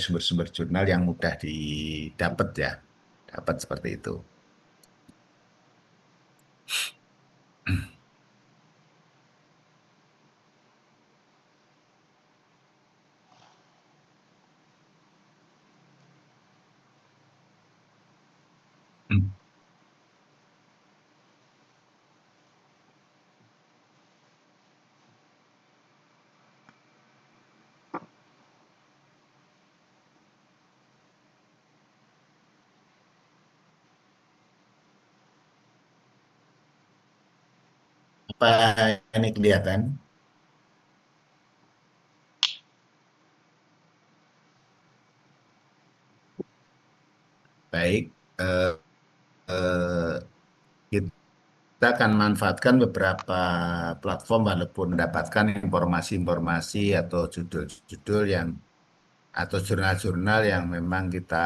sumber-sumber jurnal yang mudah didapat ya, dapat seperti itu. Apa ini kelihatan? Baik, eh, eh, kita akan manfaatkan beberapa platform walaupun mendapatkan informasi-informasi atau judul-judul yang atau jurnal-jurnal yang memang kita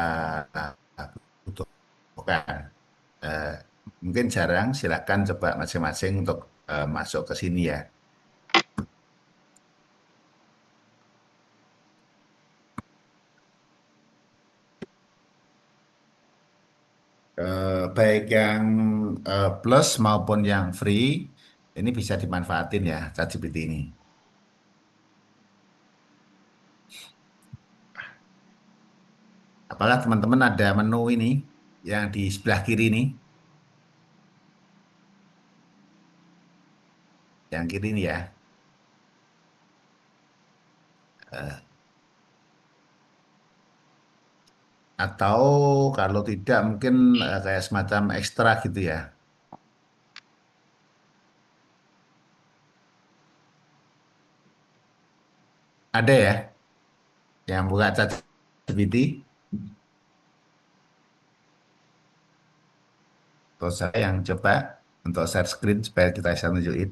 butuhkan. Eh, Mungkin jarang, silakan coba masing-masing untuk masuk ke sini ya. Baik yang plus maupun yang free, ini bisa dimanfaatin ya, ChatGPT ini. Apakah teman-teman ada menu ini yang di sebelah kiri ini, yang kiri ini ya. Eh, atau kalau tidak mungkin kayak semacam ekstra gitu ya. Ada ya yang buka ChatGPT. Atau saya yang coba untuk share screen supaya kita bisa tunjukin.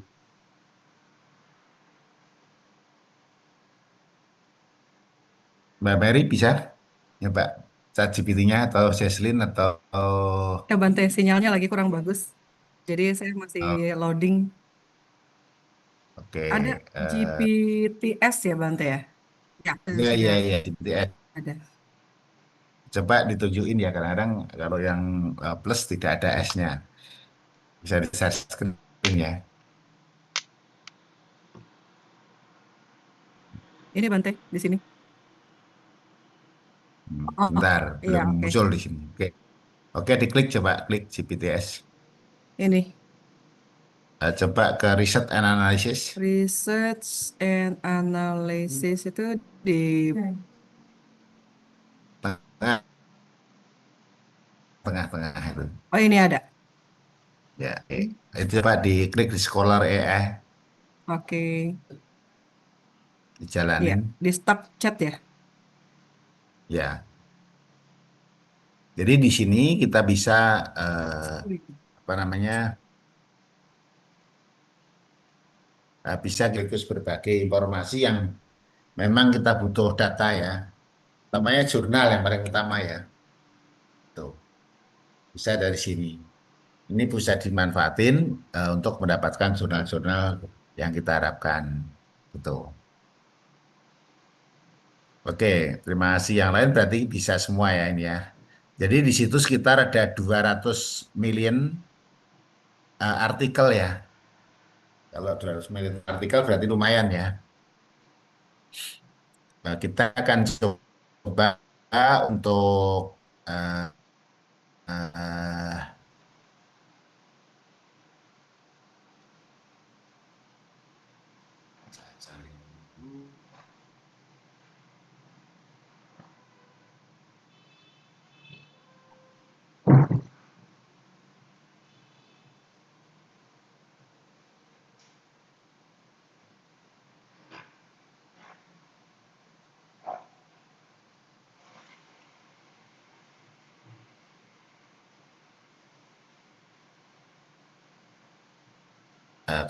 Mbak Mary bisa nyoba ChatGPT-nya atau Jesslyn atau Ya Bante, sinyalnya lagi kurang bagus. Jadi saya masih oh, loading. oke. Ada GPTS ya Bante ya? Ya, Ya ya sudah ya GPTS. ada. Coba ditunjukin ya kadang-kadang kalau yang plus tidak ada S-nya. Bisa di share screen ya. Ini Bante di sini. Oh, oh, Bentar, iya belum oke. muncul di sini. Oke. Oke, diklik coba klik GPTS. Ini Coba ke Research and Analysis. research and analysis itu di. Tengah, tengah-tengah itu. Oh ini ada. Ya, itu coba diklik di Scholar AI, Oke. Iya, dijalanin. di start chat ya. Ya, jadi di sini kita bisa eh, apa namanya bisa sekaligus berbagai informasi yang memang kita butuh data ya. Namanya jurnal yang paling utama ya. Tuh, bisa dari sini. Ini bisa dimanfaatin untuk mendapatkan jurnal-jurnal yang kita harapkan. Gitu. Oke, terima kasih. Yang lain berarti bisa semua ya ini ya. Jadi di situ sekitar ada 200 million artikel ya. Kalau 200 million artikel berarti lumayan ya. Nah, kita akan coba untuk eh, eh,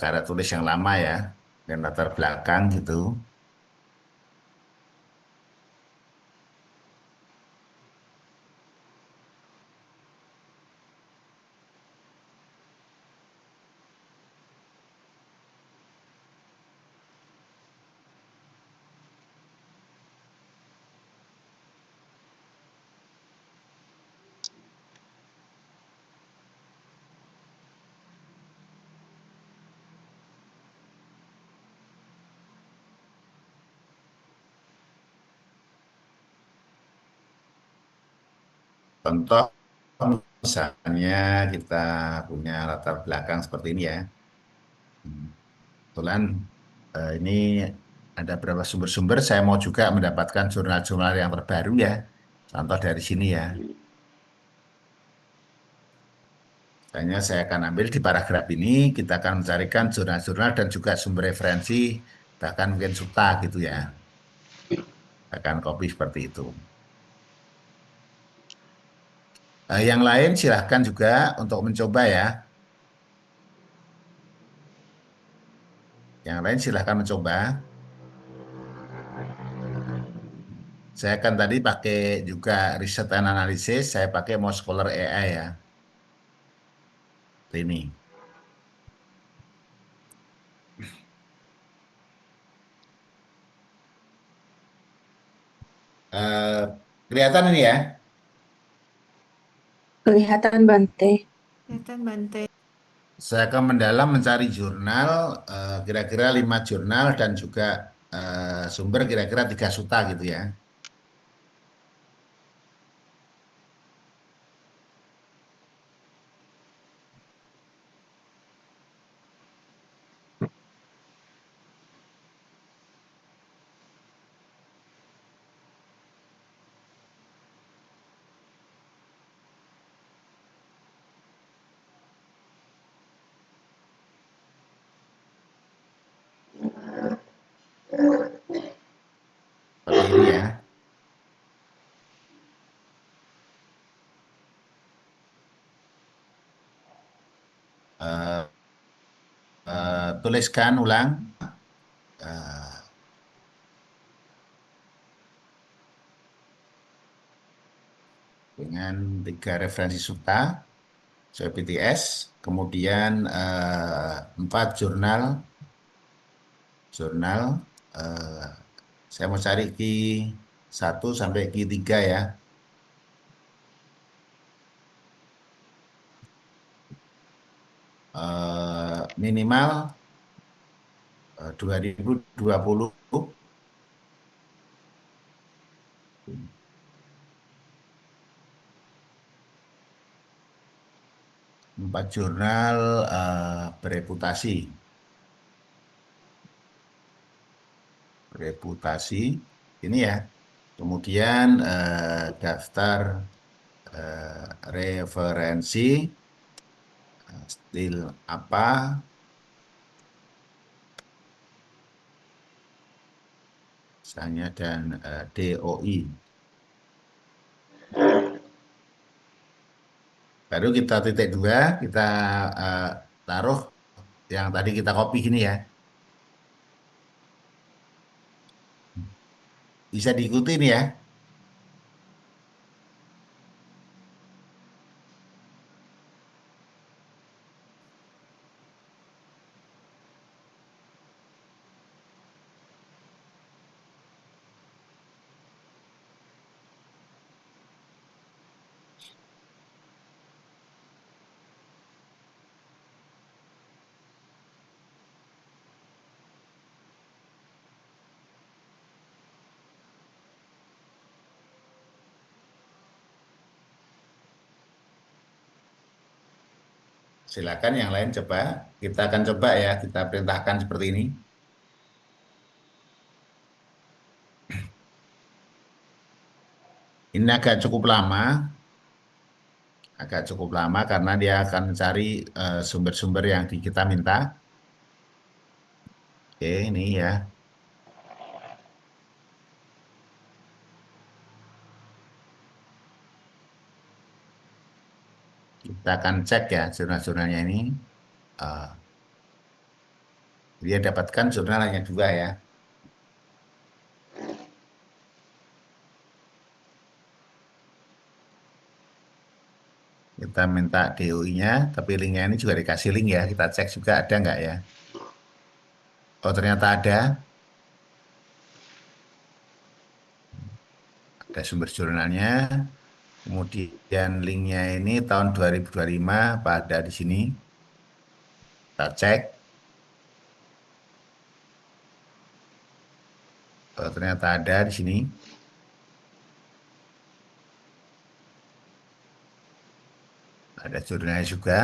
karya tulis yang lama ya, dan latar belakang gitu. Contoh misalnya kita punya latar belakang seperti ini ya. Kebetulan ini ada beberapa sumber-sumber. Saya mau juga mendapatkan jurnal-jurnal yang terbaru ya. Contoh dari sini ya. Misalnya saya akan ambil di paragraf ini, kita akan mencarikan jurnal-jurnal dan juga sumber referensi, bahkan mungkin suta gitu ya. Akan copy seperti itu. Yang lain silahkan juga untuk mencoba ya. Yang lain silahkan mencoba. Saya kan tadi pakai juga riset and analysis, saya pakai mau Scholar AI ya. Ini. Eh, Kelihatan ini ya. Kelihatan Bante. Kelihatan Bante. Saya akan mendalam mencari jurnal, kira-kira 5 jurnal dan juga sumber kira-kira 3 suta gitu ya. Seperti ini ya. Eh, Tuliskan ulang eh, dengan 3 referensi suta, sesuai PTS, kemudian 4 jurnal, jurnal. eh, saya mau cari Q1 sampai Q3 ya. Minimal 2020, 4 jurnal bereputasi, reputasi ini ya. Kemudian daftar referensi, stil apa, misalnya dan DOI. Baru kita titik 2, kita eh, taruh yang tadi kita copy gini ya. Bisa diikuti nih ya. Silakan yang lain coba. Kita akan coba ya, kita perintahkan seperti ini. Ini agak cukup lama karena dia akan mencari sumber-sumber yang kita minta. Oke, ini ya. Kita akan cek ya jurnal-jurnalnya ini. Eh, Dia dapatkan jurnalnya juga ya. Kita minta DOI-nya, tapi linknya ini juga dikasih link ya. Kita cek juga ada nggak ya. Oh ternyata ada sumber jurnalnya. Kemudian linknya ini tahun 2025, apa ada di sini. Kita cek. Oh, ternyata ada di sini. ada jurnalnya juga.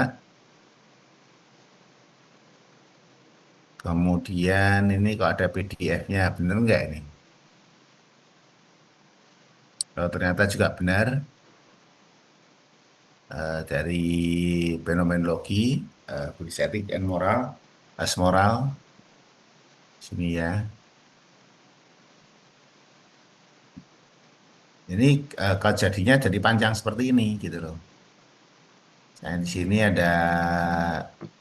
Kemudian ini kok ada PDF-nya, bener nggak ini? Kalau ternyata juga benar, dari fenomenologi, Buddhist Ethics and Moral, as moral, sini ya. Ini kalau jadinya jadi panjang seperti ini gitu loh. Nah, di sini ada,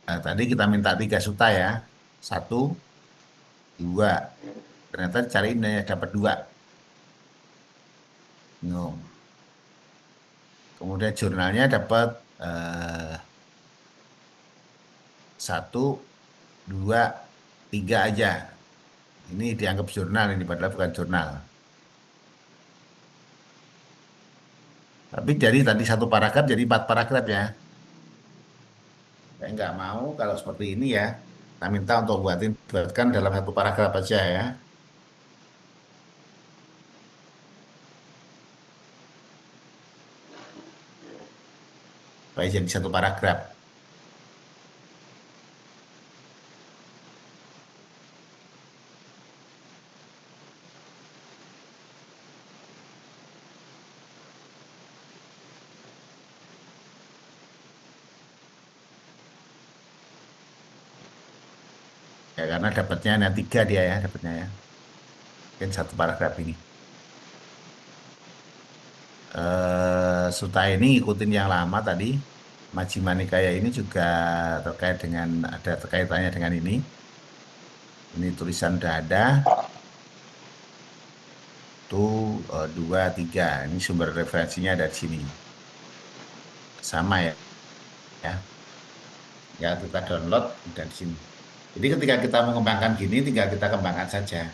tadi kita minta 3 suta ya, satu, dua. Ternyata cariin ya dapat dua. No. Kemudian jurnalnya dapat satu, dua, tiga aja. Ini dianggap jurnal ini padahal bukan jurnal. Tapi jadi tadi 1 paragraf jadi 4 paragraf ya. Saya nggak mau kalau seperti ini ya. Kita minta untuk buatkan dalam 1 paragraf aja ya. Supaya jadi 1 paragraf. Ya karena dapatnya hanya 3 dia ya dapatnya ya. Mungkin 1 paragraf ini. Suta ini ngikutin yang lama tadi. Majjhima Nikaya ini juga terkait dengan ada terkaitannya dengan ini. Ini tulisan dada. Satu, dua, tiga. Ini sumber referensinya ada di sini. Sama ya. Ya, ya kita download dan di sini. Jadi ketika kita mengembangkan gini, tinggal kita kembangkan saja.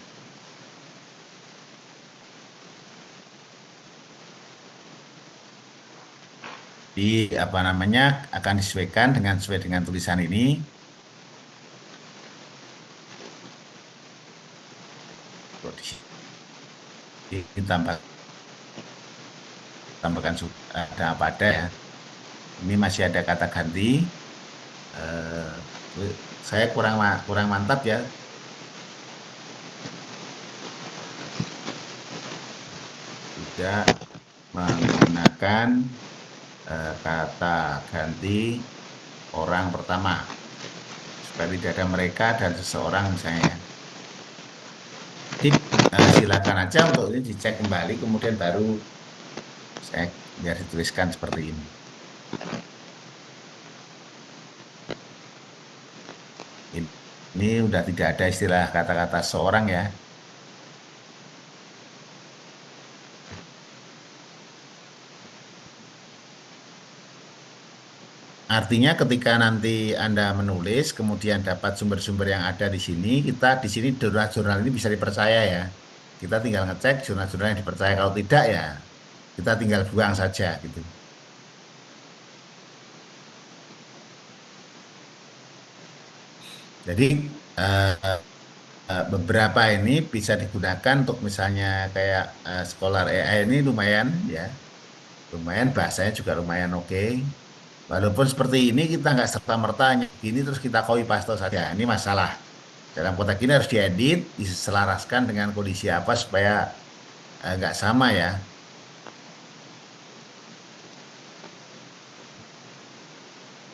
Di apa namanya akan disesuaikan dengan sesuai dengan tulisan ini. Kok ditambah tambahkan ada apa ada ya. Ini masih ada kata ganti. Saya kurang mantap ya. Tidak menggunakan kata ganti orang pertama supaya tidak ada mereka dan seseorang misalnya. Jadi silakan aja untuk ini dicek kembali kemudian baru saya biar dituliskan seperti ini. Ini udah tidak ada istilah kata-kata seorang ya. Artinya ketika nanti Anda menulis, kemudian dapat sumber-sumber yang ada di sini, kita di sini jurnal-jurnal ini bisa dipercaya ya. Kita tinggal ngecek jurnal-jurnal yang dipercaya. Kalau tidak ya, kita tinggal buang saja gitu. Jadi eh, beberapa ini bisa digunakan untuk misalnya kayak Scholar AI ini lumayan ya, lumayan bahasanya juga lumayan oke. Walaupun seperti ini kita nggak serta-merta gini terus kita copy paste saja. Ini masalah. Dalam kotak ini harus diedit, diselaraskan dengan kondisi apa supaya nggak sama ya.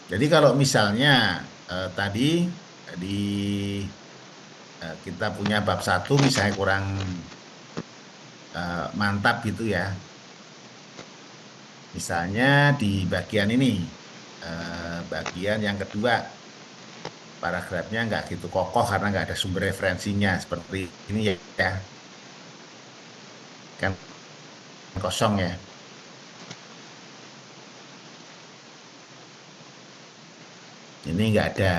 Jadi kalau misalnya tadi di kita punya bab 1 misalnya kurang mantap gitu ya. Misalnya di bagian ini, bagian yang kedua, paragrafnya nggak gitu kokoh karena nggak ada sumber referensinya seperti ini ya, kan kosong ya. Ini nggak ada.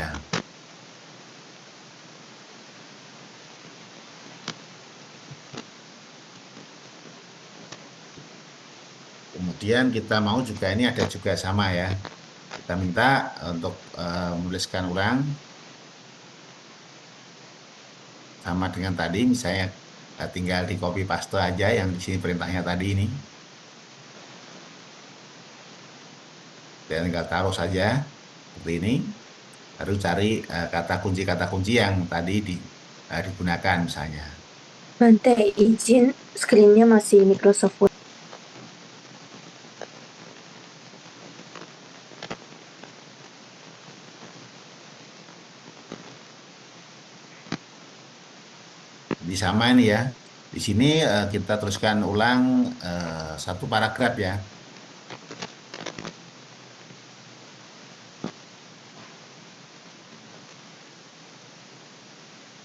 Kemudian kita mau juga ini ada juga sama ya. Kita minta untuk menuliskan ulang sama dengan tadi, misalnya tinggal di copy paste aja yang di sini perintahnya tadi ini. Dan tinggal taruh saja seperti ini. Baru cari kata kunci yang tadi digunakan misalnya. Bante, izin screen-nya masih Microsoft Word. Jadi sama ini ya. Di sini kita teruskan ulang satu paragraf ya.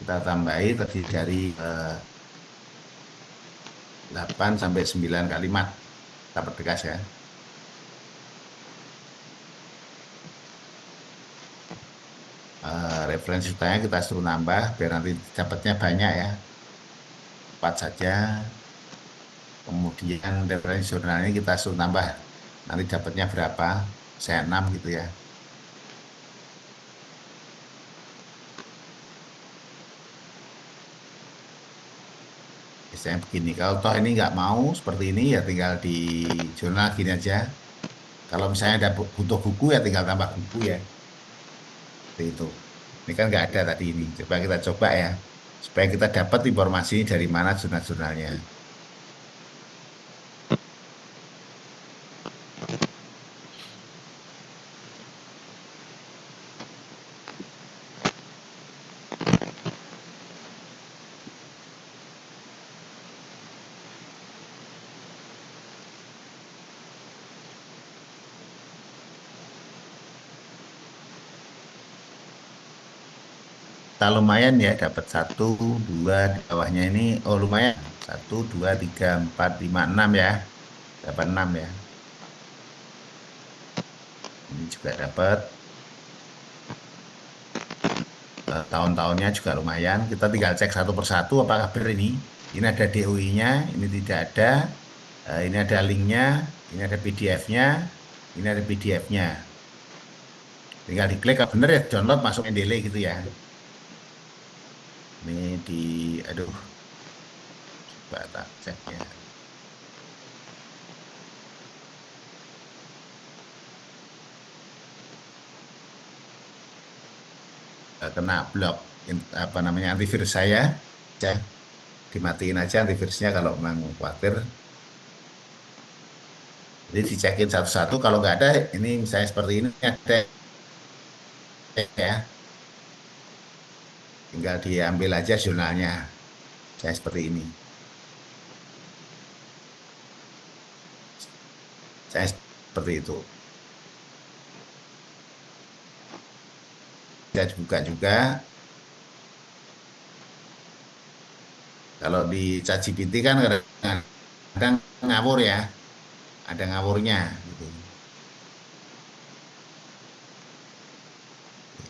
Kita tambahi terdiri dari 8 sampai 9 kalimat. Kita pertegas ya. Referensi utanya kita suruh nambah biar nanti dapatnya banyak ya. 4 saja. Kemudian referensi jurnalnya kita suruh nambah. Nanti dapatnya berapa? Saya 6 gitu ya. Biasanya begini. Kalau toh ini nggak mau seperti ini ya tinggal di jurnal gini aja. Kalau misalnya ada butuh buku ya tinggal tambah buku ya. Seperti itu. Ini kan nggak ada tadi ini. Coba kita coba ya. Supaya kita dapat informasi ini dari mana jurnal-jurnalnya. Kita lumayan ya dapat satu, dua di bawahnya ini. Oh lumayan. Satu, dua, tiga, empat, lima, enam ya. Dapat enam ya. Ini juga dapat. Tahun-tahunnya juga lumayan. Kita tinggal cek satu persatu apakah benar ini. Ini ada DOI-nya, ini tidak ada. Ini ada linknya, ini ada PDF-nya, ini ada PDF-nya. Tinggal diklik, kalau benar ya download masuk Mendeley gitu ya. Ini aduh, coba tak cek ya. Kena blok, apa namanya, antivirus saya. Ya, dimatiin aja antivirusnya kalau memang khawatir. Jadi dicekin satu-satu, kalau nggak ada, ini misalnya seperti ini ada ya. Tinggal diambil aja jurnalnya. Saya seperti ini. Saya seperti itu. Saya buka juga. Kalau di ChatGPT kan kadang-kadang ngawur ya. Ada ngawurnya gitu.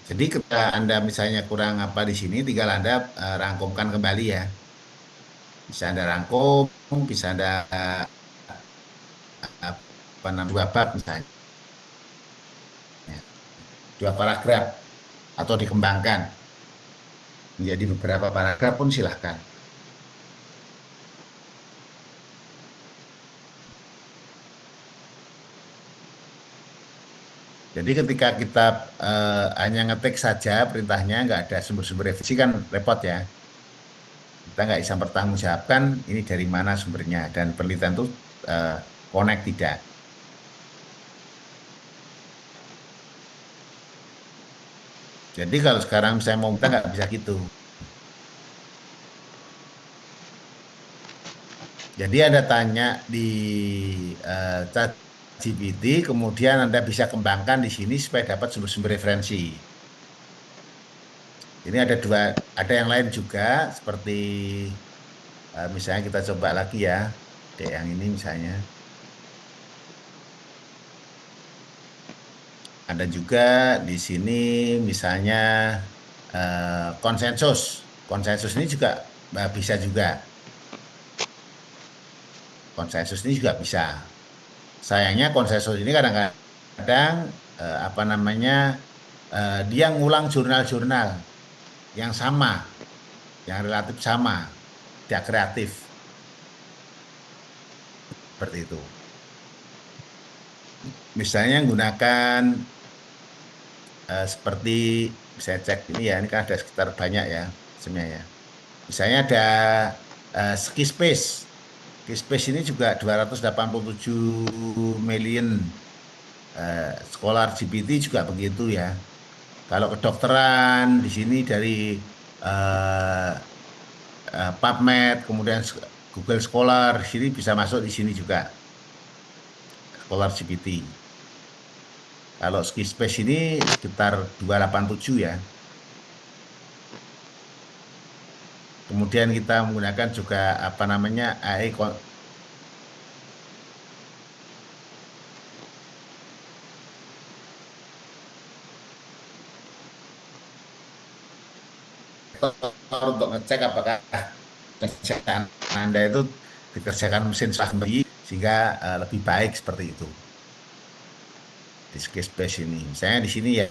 Jadi ketika Anda misalnya kurang apa di sini, tinggal Anda rangkumkan kembali ya. Bisa Anda rangkum, bisa Anda apa namanya, dua bab misalnya. Dua paragraf atau dikembangkan menjadi beberapa paragraf pun silahkan. Jadi ketika kita hanya ngetik saja perintahnya, nggak ada sumber-sumber revisi kan repot ya. Kita nggak bisa bertanggungjawabkan ini dari mana sumbernya dan penelitian itu eh, connect tidak. Jadi kalau sekarang saya mau minta nggak bisa gitu. Jadi Anda tanya di ChatGPT, kemudian Anda bisa kembangkan di sini supaya dapat sumber-sumber referensi. Ini ada dua, ada yang lain juga seperti misalnya kita coba lagi ya, kayak yang ini misalnya. Ada juga di sini misalnya konsensus. Konsensus ini juga bisa juga. Konsensus ini juga bisa. Sayangnya konsensus ini kadang-kadang apa namanya dia ngulang jurnal-jurnal yang sama, yang relatif sama, tidak kreatif seperti itu. misalnya menggunakan seperti saya cek ini ya, ini kan ada sekitar banyak ya sebenarnya ya. Misalnya ada Ski Space. Ski Space ini juga 287 million scholar GPT juga begitu ya. Kalau kedokteran di sini dari eh, PubMed, kemudian Google Scholar, di sini bisa masuk di sini juga Scholar GPT. Kalau Ski Space ini sekitar 287 ya. Kemudian kita menggunakan juga apa namanya AI untuk ngecek apakah kerjaan Anda itu dikerjakan mesin sendiri sehingga lebih baik seperti itu di Ski Space ini. Misalnya di sini ya,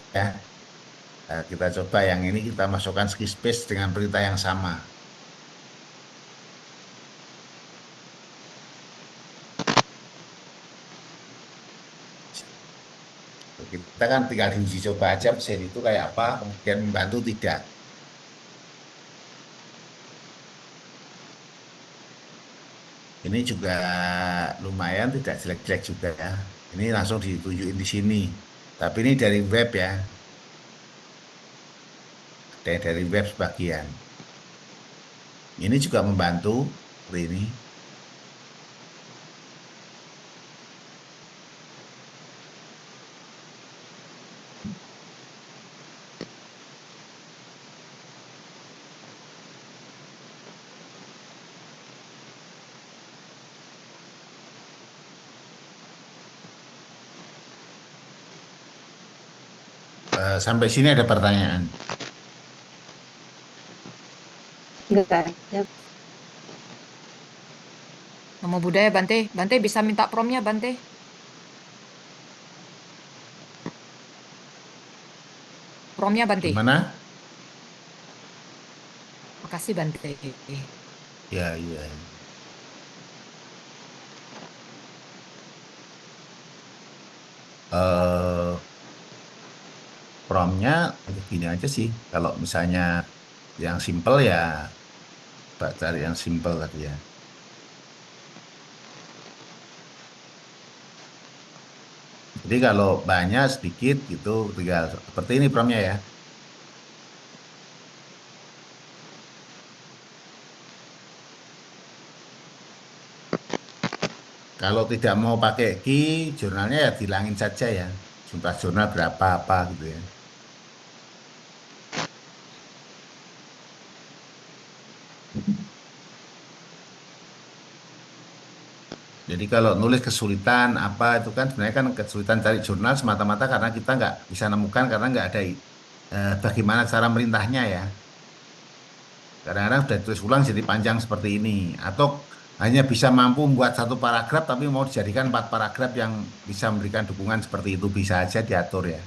kita coba yang ini kita masukkan Ski Space dengan perintah yang sama. Kita kan tinggal diuji coba aja mesin itu kayak apa, kemudian membantu tidak. Ini juga lumayan tidak jelek-jelek juga ya. Ini langsung ditunjukin di sini. Tapi ini dari web ya, dari web sebagian. Ini juga membantu seperti ini. Sampai sini ada pertanyaan. Enggak ada. Namo Buddhaya Bante. Bante bisa minta promnya Bante. Promnya Bante. Gimana? Makasih Bante. Ya, iya. Eh, Promnya gini aja sih. Kalau misalnya yang simple ya, Pak cari yang simple tadi ya. Jadi kalau banyak sedikit gitu, tinggal seperti ini promnya ya. Kalau tidak mau pakai key, jurnalnya ya dihilangin saja ya. Jumlah jurnal berapa apa gitu ya. Jadi kalau nulis kesulitan apa itu kan sebenarnya kan kesulitan cari jurnal semata-mata karena kita nggak bisa nemukan karena nggak ada bagaimana cara merintahnya ya. Kadang-kadang sudah tulis ulang jadi panjang seperti ini. Atau hanya bisa mampu membuat satu paragraf tapi mau dijadikan 4 paragraf yang bisa memberikan dukungan seperti itu bisa aja diatur ya.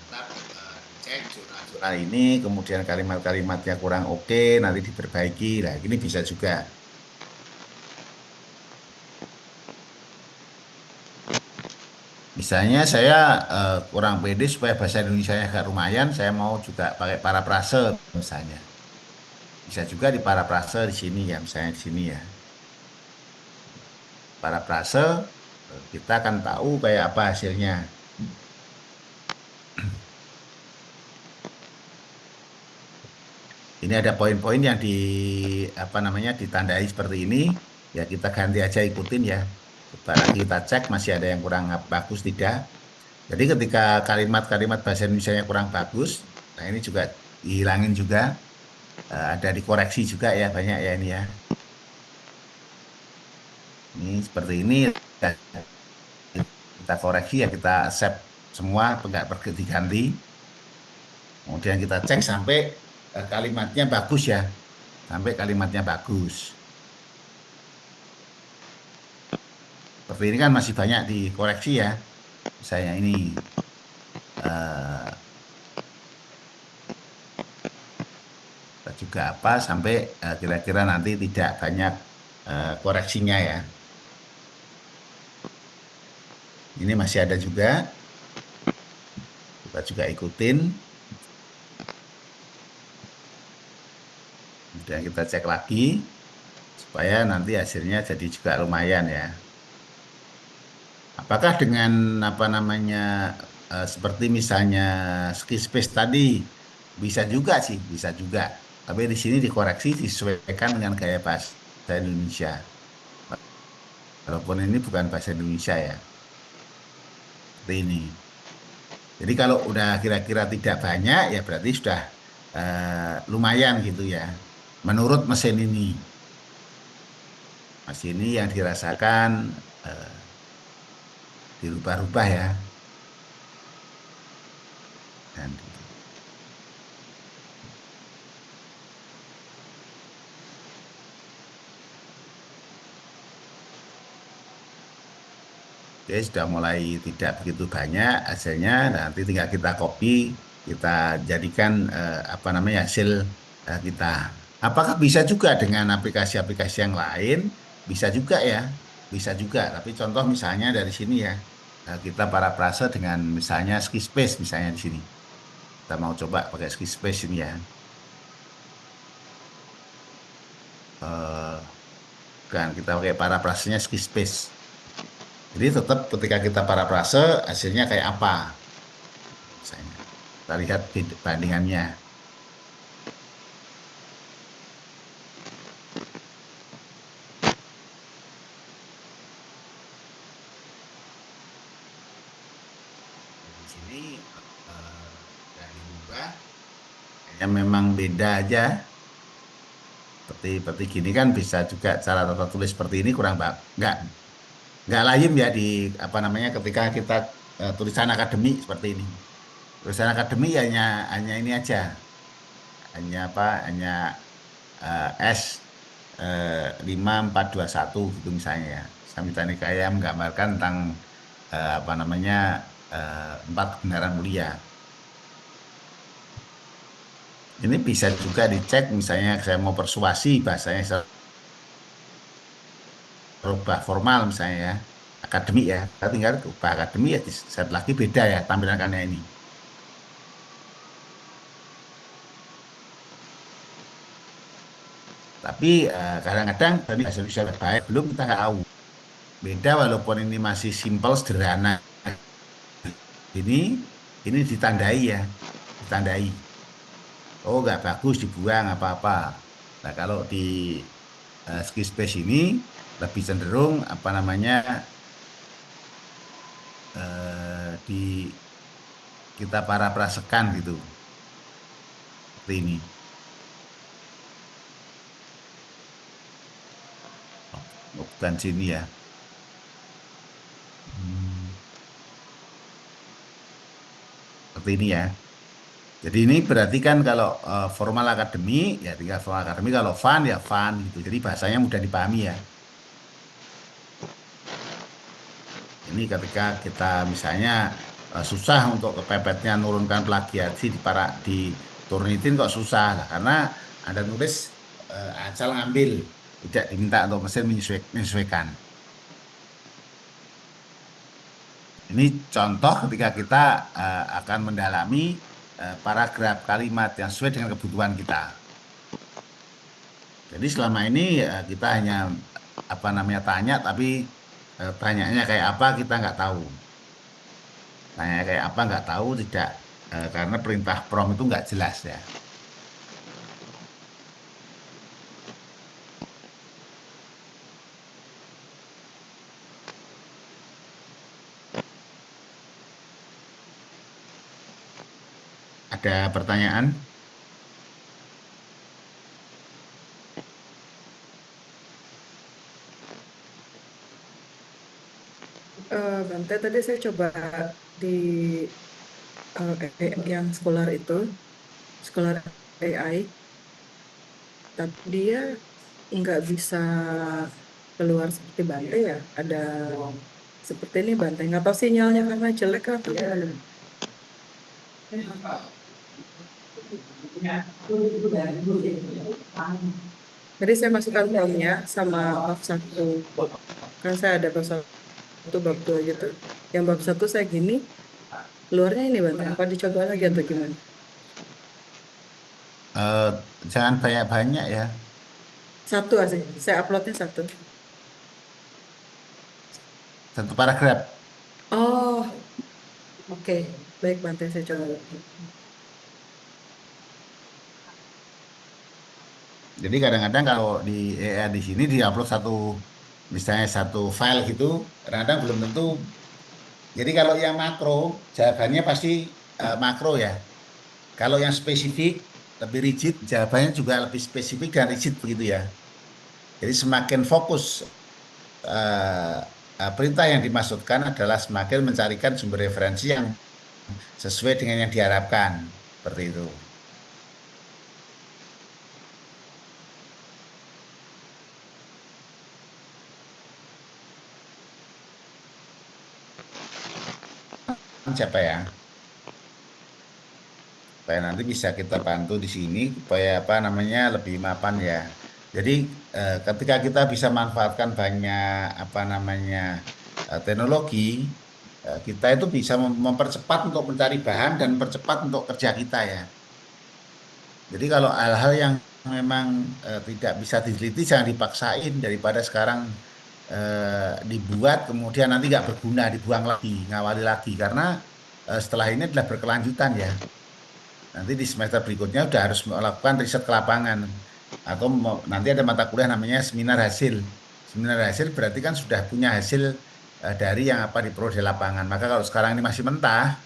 Tetap cek jurnal-jurnal ini, kemudian kalimat-kalimatnya kurang oke, nanti diperbaiki. Nah, ini bisa juga. Misalnya saya kurang pede supaya bahasa Indonesia-nya agak lumayan, saya mau juga pakai parafrase misalnya. Bisa juga di parafrase di sini ya, misalnya di sini ya. Parafrase kita akan tahu kayak apa hasilnya. Ini ada poin-poin yang di apa namanya ditandai seperti ini, ya kita ganti aja ikutin ya. Coba lagi kita cek masih ada yang kurang bagus tidak. Jadi ketika kalimat-kalimat bahasa Indonesia-nya kurang bagus, nah ini juga dihilangin juga. Ada dikoreksi juga ya banyak ya ini ya. Ini seperti ini ya, kita koreksi ya kita accept semua enggak perlu diganti. Kemudian kita cek sampai kalimatnya bagus ya. Sampai kalimatnya bagus. seperti ini kan masih banyak dikoreksi ya. Misalnya ini eh, kita juga apa sampai kira-kira nanti tidak banyak koreksinya ya. Ini masih ada juga, kita juga ikutin. Kemudian kita cek lagi supaya nanti hasilnya jadi juga lumayan ya. Apakah dengan apa namanya seperti misalnya ski space tadi bisa juga sih, bisa juga. Tapi di sini dikoreksi disesuaikan dengan gaya bahasa Indonesia. Walaupun ini bukan bahasa Indonesia ya. Seperti ini. Jadi kalau udah kira-kira tidak banyak ya berarti sudah lumayan gitu ya. Menurut mesin ini. Mesin ini yang dirasakan eh, dirubah-rubah ya. Dan gitu. Jadi sudah mulai tidak begitu banyak hasilnya, nanti tinggal kita copy, kita jadikan apa namanya hasil kita. Apakah bisa juga dengan aplikasi-aplikasi yang lain? Bisa juga ya, bisa juga. Tapi contoh misalnya dari sini ya, kita parafrase dengan misalnya Ski Space misalnya di sini. Kita mau coba pakai Ski Space ini ya. Kan kita pakai parafrasenya Ski Space. Jadi tetap ketika kita parafrase hasilnya kayak apa? Misalnya. Kita lihat bandingannya. Di sini dari diubah, ya memang beda aja. Seperti gini kan bisa juga cara tata tulis seperti ini kurang nggak layem ya di apa namanya ketika kita tulisan akademik seperti ini. Tulisan akademik ya hanya ini aja, hanya apa? Hanya S 5421 gitu misalnya ya. Samhita Nikaya menggambarkan tentang apa namanya empat kebenaran mulia. Ini bisa juga dicek misalnya saya mau persuasi bahasanya saya rubah formal misalnya ya, akademik ya. Saya tinggal ubah akademik ya set lagi beda ya tampilannya ini. Tapi kadang-kadang tadi hasil bisa baik belum kita nggak tahu. Beda walaupun ini masih simpel sederhana. Ini ditandai ya, ditandai. Oh nggak bagus dibuang apa-apa. Nah kalau di ski space ini lebih cenderung apa namanya di kita paraprasekan gitu seperti ini. Oh, bukan sini ya. Seperti ini ya. Jadi ini berarti kan kalau formal akademi ya tinggal formal akademi, kalau fun ya fun gitu. Jadi bahasanya mudah dipahami ya. Ini ketika kita misalnya susah untuk kepepetnya nurunkan plagiasi di Turnitin kok susah lah karena Anda nulis asal ngambil, tidak diminta untuk mesin menyesuaikan. Ini contoh ketika kita akan mendalami paragraf kalimat yang sesuai dengan kebutuhan kita. Jadi selama ini kita hanya apa namanya tanya, tapi tanyanya kayak apa kita nggak tahu. Tanya kayak apa nggak tahu tidak karena perintah prompt itu nggak jelas ya. Ada pertanyaan? Bante, tadi saya coba di yang Scholar itu, Scholar AI, tapi dia nggak bisa keluar seperti Bante ya. Ada seperti ini Bante. Nggak tahu sinyalnya karena jelek atau gimana. Jadi saya masukkan filmnya sama bab satu. Kan saya ada bab satu, bab dua gitu. Yang bab satu saya gini, luarnya ini Bante. Apa dicoba lagi atau gimana? Eh, Jangan banyak-banyak ya. Satu aja. Saya uploadnya satu. Satu paragraf. Oh, oke. Baik Bante, saya coba lagi. Jadi kadang-kadang kalau di di sini diupload satu, misalnya satu file gitu, kadang-kadang belum tentu. Jadi kalau yang makro, jawabannya pasti makro ya. Kalau yang spesifik, lebih rigid, jawabannya juga lebih spesifik dan rigid begitu ya. Jadi semakin fokus eh, perintah yang dimaksudkan adalah semakin mencarikan sumber referensi yang sesuai dengan yang diharapkan. Seperti itu. Siapa ya? Supaya nanti bisa kita bantu di sini supaya apa namanya lebih mapan ya. Jadi ketika kita bisa manfaatkan banyak apa namanya teknologi, kita itu bisa mempercepat untuk mencari bahan dan mempercepat untuk kerja kita ya. Jadi kalau hal-hal yang memang tidak bisa diteliti jangan dipaksain daripada sekarang dibuat kemudian nanti nggak berguna dibuang lagi ngawali lagi karena setelah ini adalah berkelanjutan ya. Nanti di semester berikutnya udah harus melakukan riset ke lapangan. Atau nanti ada mata kuliah namanya seminar hasil. Seminar hasil berarti kan sudah punya hasil dari yang apa diperoleh di lapangan. Maka kalau sekarang ini masih mentah,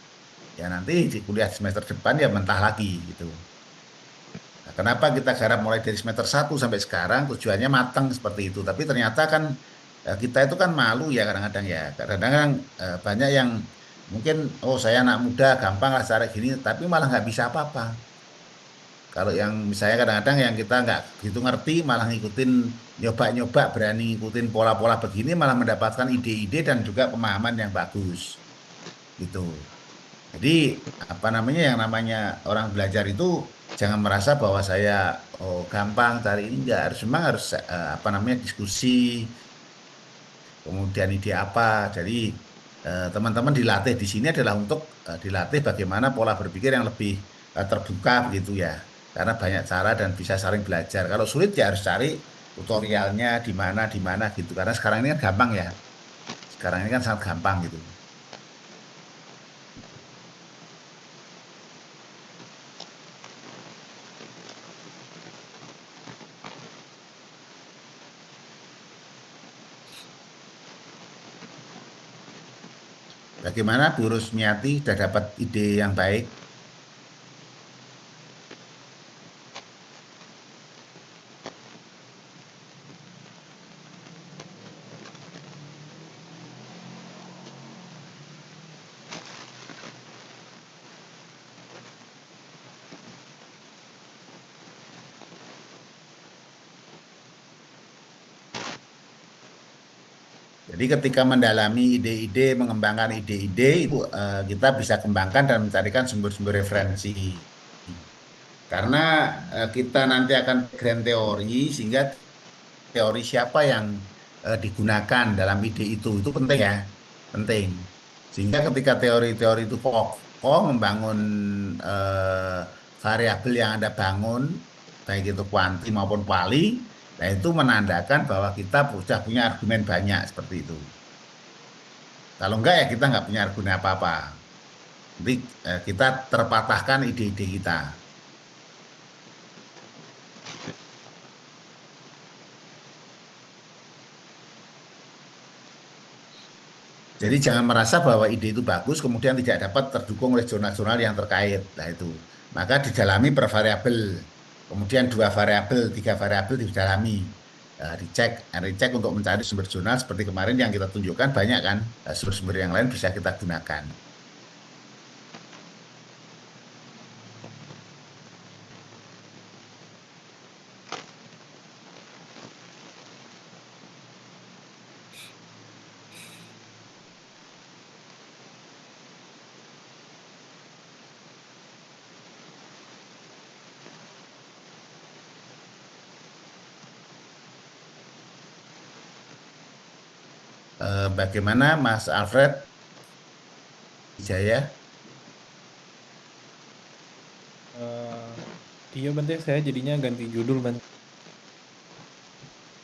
ya nanti di kuliah semester depan ya mentah lagi gitu. Nah, kenapa kita garap mulai dari semester 1 sampai sekarang tujuannya matang seperti itu. Tapi ternyata kan kita itu kan malu ya kadang-kadang ya. Kadang-kadang banyak yang mungkin oh saya anak muda gampang lah cara gini tapi malah nggak bisa apa-apa. Kalau yang misalnya kadang-kadang yang kita nggak gitu ngerti malah ngikutin nyoba-nyoba berani ngikutin pola-pola begini malah mendapatkan ide-ide dan juga pemahaman yang bagus gitu. Jadi apa namanya yang namanya orang belajar itu jangan merasa bahwa saya oh gampang cari ini enggak harus memang harus apa namanya diskusi kemudian ide apa. Jadi teman-teman dilatih di sini adalah untuk dilatih bagaimana pola berpikir yang lebih terbuka begitu ya. Karena banyak cara dan bisa saling belajar. Kalau sulit ya harus cari tutorialnya di mana gitu. Karena sekarang ini kan gampang ya. Sekarang ini kan sangat gampang gitu. Bagaimana Bu Rusmiati sudah dapat ide yang baik? Jadi ketika mendalami ide-ide, mengembangkan ide-ide itu kita bisa kembangkan dan mencarikan sumber-sumber referensi. Karena kita nanti akan grand teori sehingga teori siapa yang digunakan dalam ide itu penting ya, penting. Sehingga ketika teori-teori itu kokoh membangun eh, variabel yang Anda bangun, baik itu kuanti maupun kuali, nah itu menandakan bahwa kita sudah punya argumen banyak seperti itu. Kalau enggak ya kita nggak punya argumen apa-apa. Nanti kita terpatahkan ide-ide kita. Jadi jangan merasa bahwa ide itu bagus, kemudian tidak dapat terdukung oleh jurnal-jurnal yang terkait. Nah itu, maka didalami per variabel, kemudian dua variabel, tiga variabel didalami, dicek, recheck untuk mencari sumber jurnal seperti kemarin yang kita tunjukkan banyak kan, sumber-sumber yang lain bisa kita gunakan. Bagaimana Mas Alfred Wijaya? Eh, iya Bante, saya jadinya ganti judul Bante.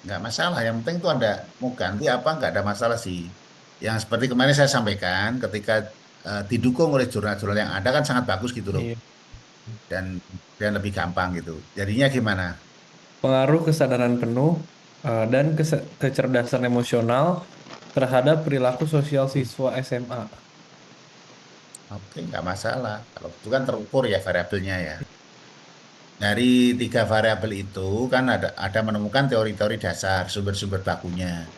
Nggak masalah, yang penting itu ada mau ganti apa nggak ada masalah sih. Yang seperti kemarin saya sampaikan, ketika didukung oleh jurnal-jurnal yang ada kan sangat bagus gitu loh, Iya. dan lebih gampang gitu. Jadinya gimana? Pengaruh kesadaran penuh dan kecerdasan emosional terhadap perilaku sosial siswa SMA. Oke, nggak masalah. Kalau itu kan terukur ya variabelnya ya. Dari tiga variabel itu kan ada menemukan teori-teori dasar sumber-sumber bakunya.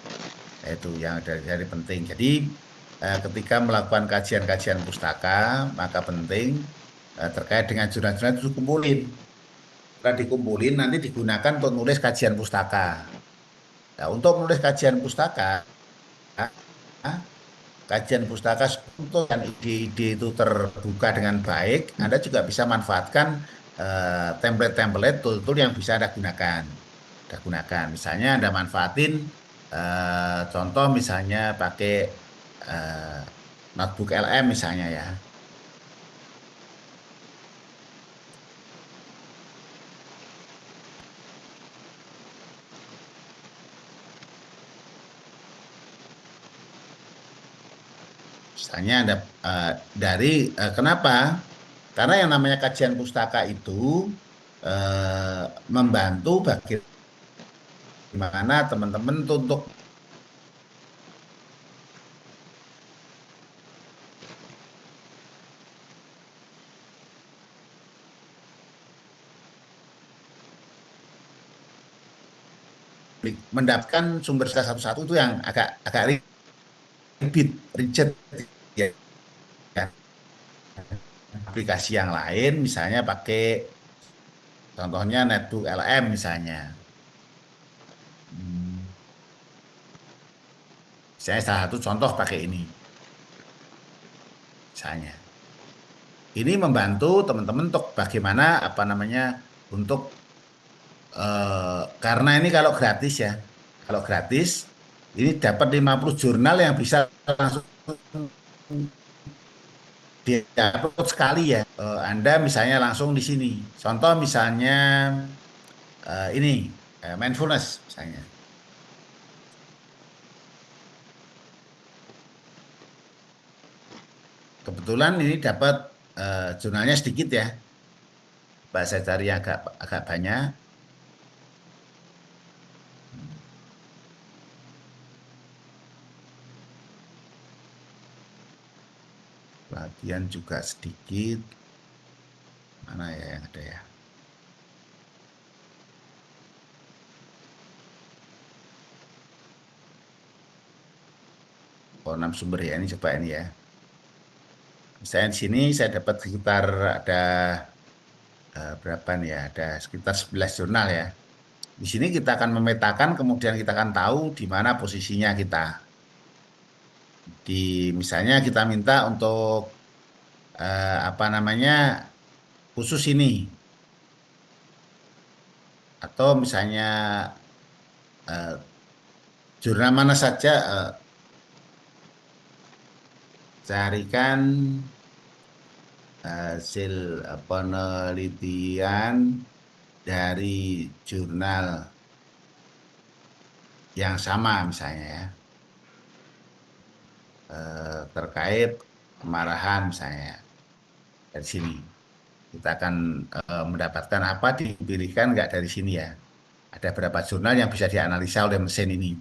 Itu yang dari penting. Jadi ketika melakukan kajian-kajian pustaka, maka penting terkait dengan jurnal-jurnal itu dikumpulin. Setelah dikumpulin nanti digunakan untuk nulis kajian pustaka. Nah, untuk menulis kajian pustaka, kajian pustaka untuk yang ide-ide itu terbuka dengan baik, Anda juga bisa manfaatkan template-template tool-tool yang bisa Anda gunakan. Anda gunakan. Misalnya Anda manfaatin contoh misalnya pakai eh, notebook LM misalnya ya. Misalnya Anda kenapa? Karena yang namanya kajian pustaka itu membantu bagaimana teman-teman tuh untuk mendapatkan sumber data satu-satu itu yang agak agak ribet, rigid ya. Aplikasi yang lain misalnya pakai contohnya netbook LM misalnya. Hmm, Misalnya salah satu contoh pakai ini misalnya. Ini membantu teman-teman untuk bagaimana apa namanya untuk karena ini kalau gratis ya. Kalau gratis ini dapat 50 jurnal yang bisa langsung diupload sekali ya. Anda misalnya langsung di sini. Contoh misalnya ini mindfulness misalnya. Kebetulan ini dapat jurnalnya sedikit ya. Bahasa cari agak agak banyak. Latihan juga sedikit. Mana ya yang ada ya? Oh, 6 sumber ya. Ini coba ini ya. Misalnya di sini saya dapat sekitar ada berapa nih ya? Ada sekitar 11 jurnal ya. Di sini kita akan memetakan, kemudian kita akan tahu di mana posisinya kita. Di misalnya kita minta untuk apa namanya khusus ini, atau misalnya eh, jurnal mana saja carikan hasil penelitian dari jurnal yang sama misalnya ya, terkait kemarahan misalnya dari sini. Kita akan mendapatkan apa dipilihkan nggak dari sini ya. Ada berapa jurnal yang bisa dianalisa oleh mesin ini.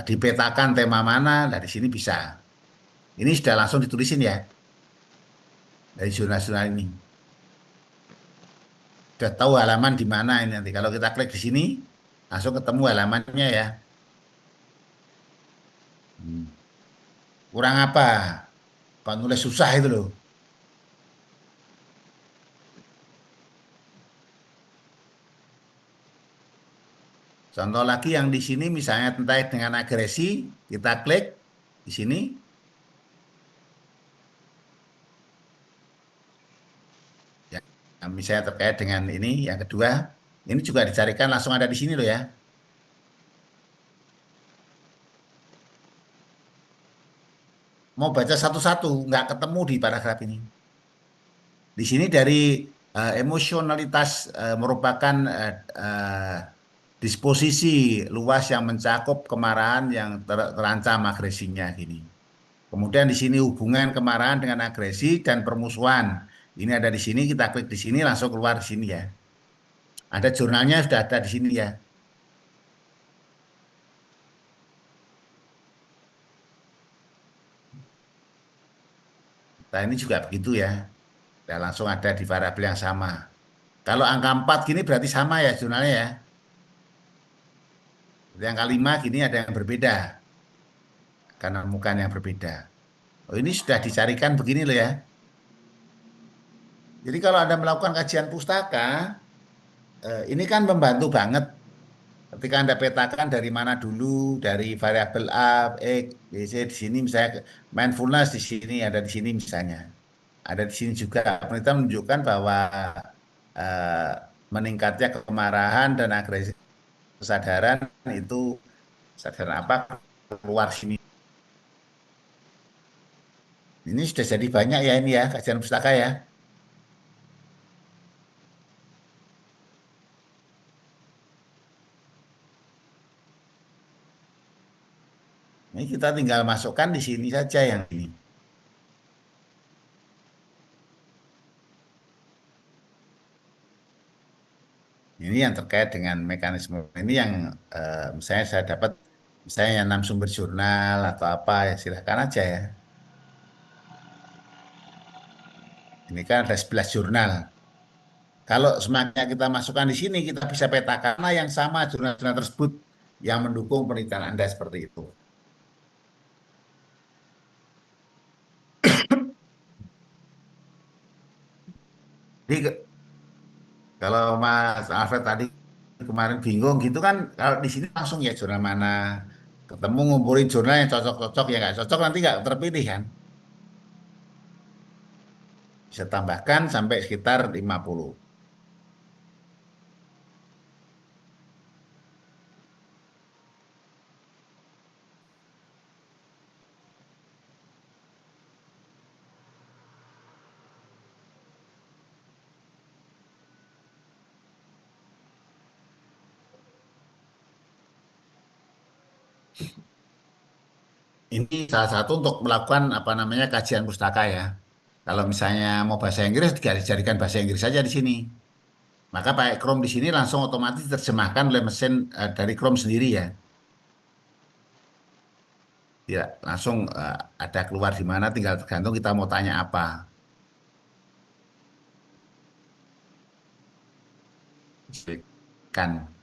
Dipetakan tema mana, dari sini bisa. Ini sudah langsung ditulisin ya, dari jurnal-jurnal ini. Sudah tahu halaman di mana ini nanti. Kalau kita klik di sini, langsung ketemu halamannya ya. Hmm. Kurang apa? Kalau nulis susah itu loh. Contoh lagi yang di sini misalnya terkait dengan agresi, kita klik di sini. Ya, misalnya terkait dengan ini, yang kedua, ini juga dicarikan langsung ada di sini loh ya. mau baca satu-satu, nggak ketemu di paragraf ini. Di sini dari emosionalitas merupakan disposisi luas yang mencakup kemarahan yang terancam agresinya gini. Kemudian di sini hubungan kemarahan dengan agresi dan permusuhan. Ini ada di sini, kita klik di sini langsung keluar di sini ya. Ada jurnalnya sudah ada di sini ya. Nah ini juga begitu ya. Ya langsung ada di variabel yang sama. Kalau angka 4 gini berarti sama ya jurnalnya ya. Yang kelima gini ada yang berbeda. Karena menemukan yang berbeda. Oh ini sudah dicarikan begini loh ya. Jadi kalau Anda melakukan kajian pustaka, ini kan membantu banget. Ketika Anda petakan dari mana dulu, dari variabel A, X, B, C, di sini misalnya mindfulness di sini, ada di sini misalnya. Ada di sini juga. Penelitian menunjukkan bahwa eh, meningkatnya kemarahan dan agresi kesadaran itu kesadaran apa keluar sini. Ini sudah jadi banyak ya ini ya kajian pustaka ya. Ini kita tinggal masukkan di sini saja yang ini. Ini yang terkait dengan mekanisme ini yang misalnya saya dapat misalnya 6 sumber jurnal atau apa ya silahkan aja ya. Ini kan ada 11 jurnal. Kalau semakin kita masukkan di sini kita bisa petakan mana yang sama jurnal-jurnal tersebut yang mendukung penelitian Anda seperti itu. Jadi kalau Mas Alfred tadi kemarin bingung gitu kan, kalau di sini langsung ya jurnal mana, ketemu ngumpulin jurnal yang cocok-cocok ya nggak cocok nanti nggak terpilih kan. Bisa tambahkan sampai sekitar 50. Ini salah satu untuk melakukan apa namanya kajian pustaka ya. Kalau misalnya mau bahasa Inggris, dijadikan bahasa Inggris saja di sini. Maka pakai Chrome di sini langsung otomatis diterjemahkan oleh mesin dari Chrome sendiri ya. Ya, langsung ada keluar di mana, tinggal tergantung kita mau tanya apa. Kan.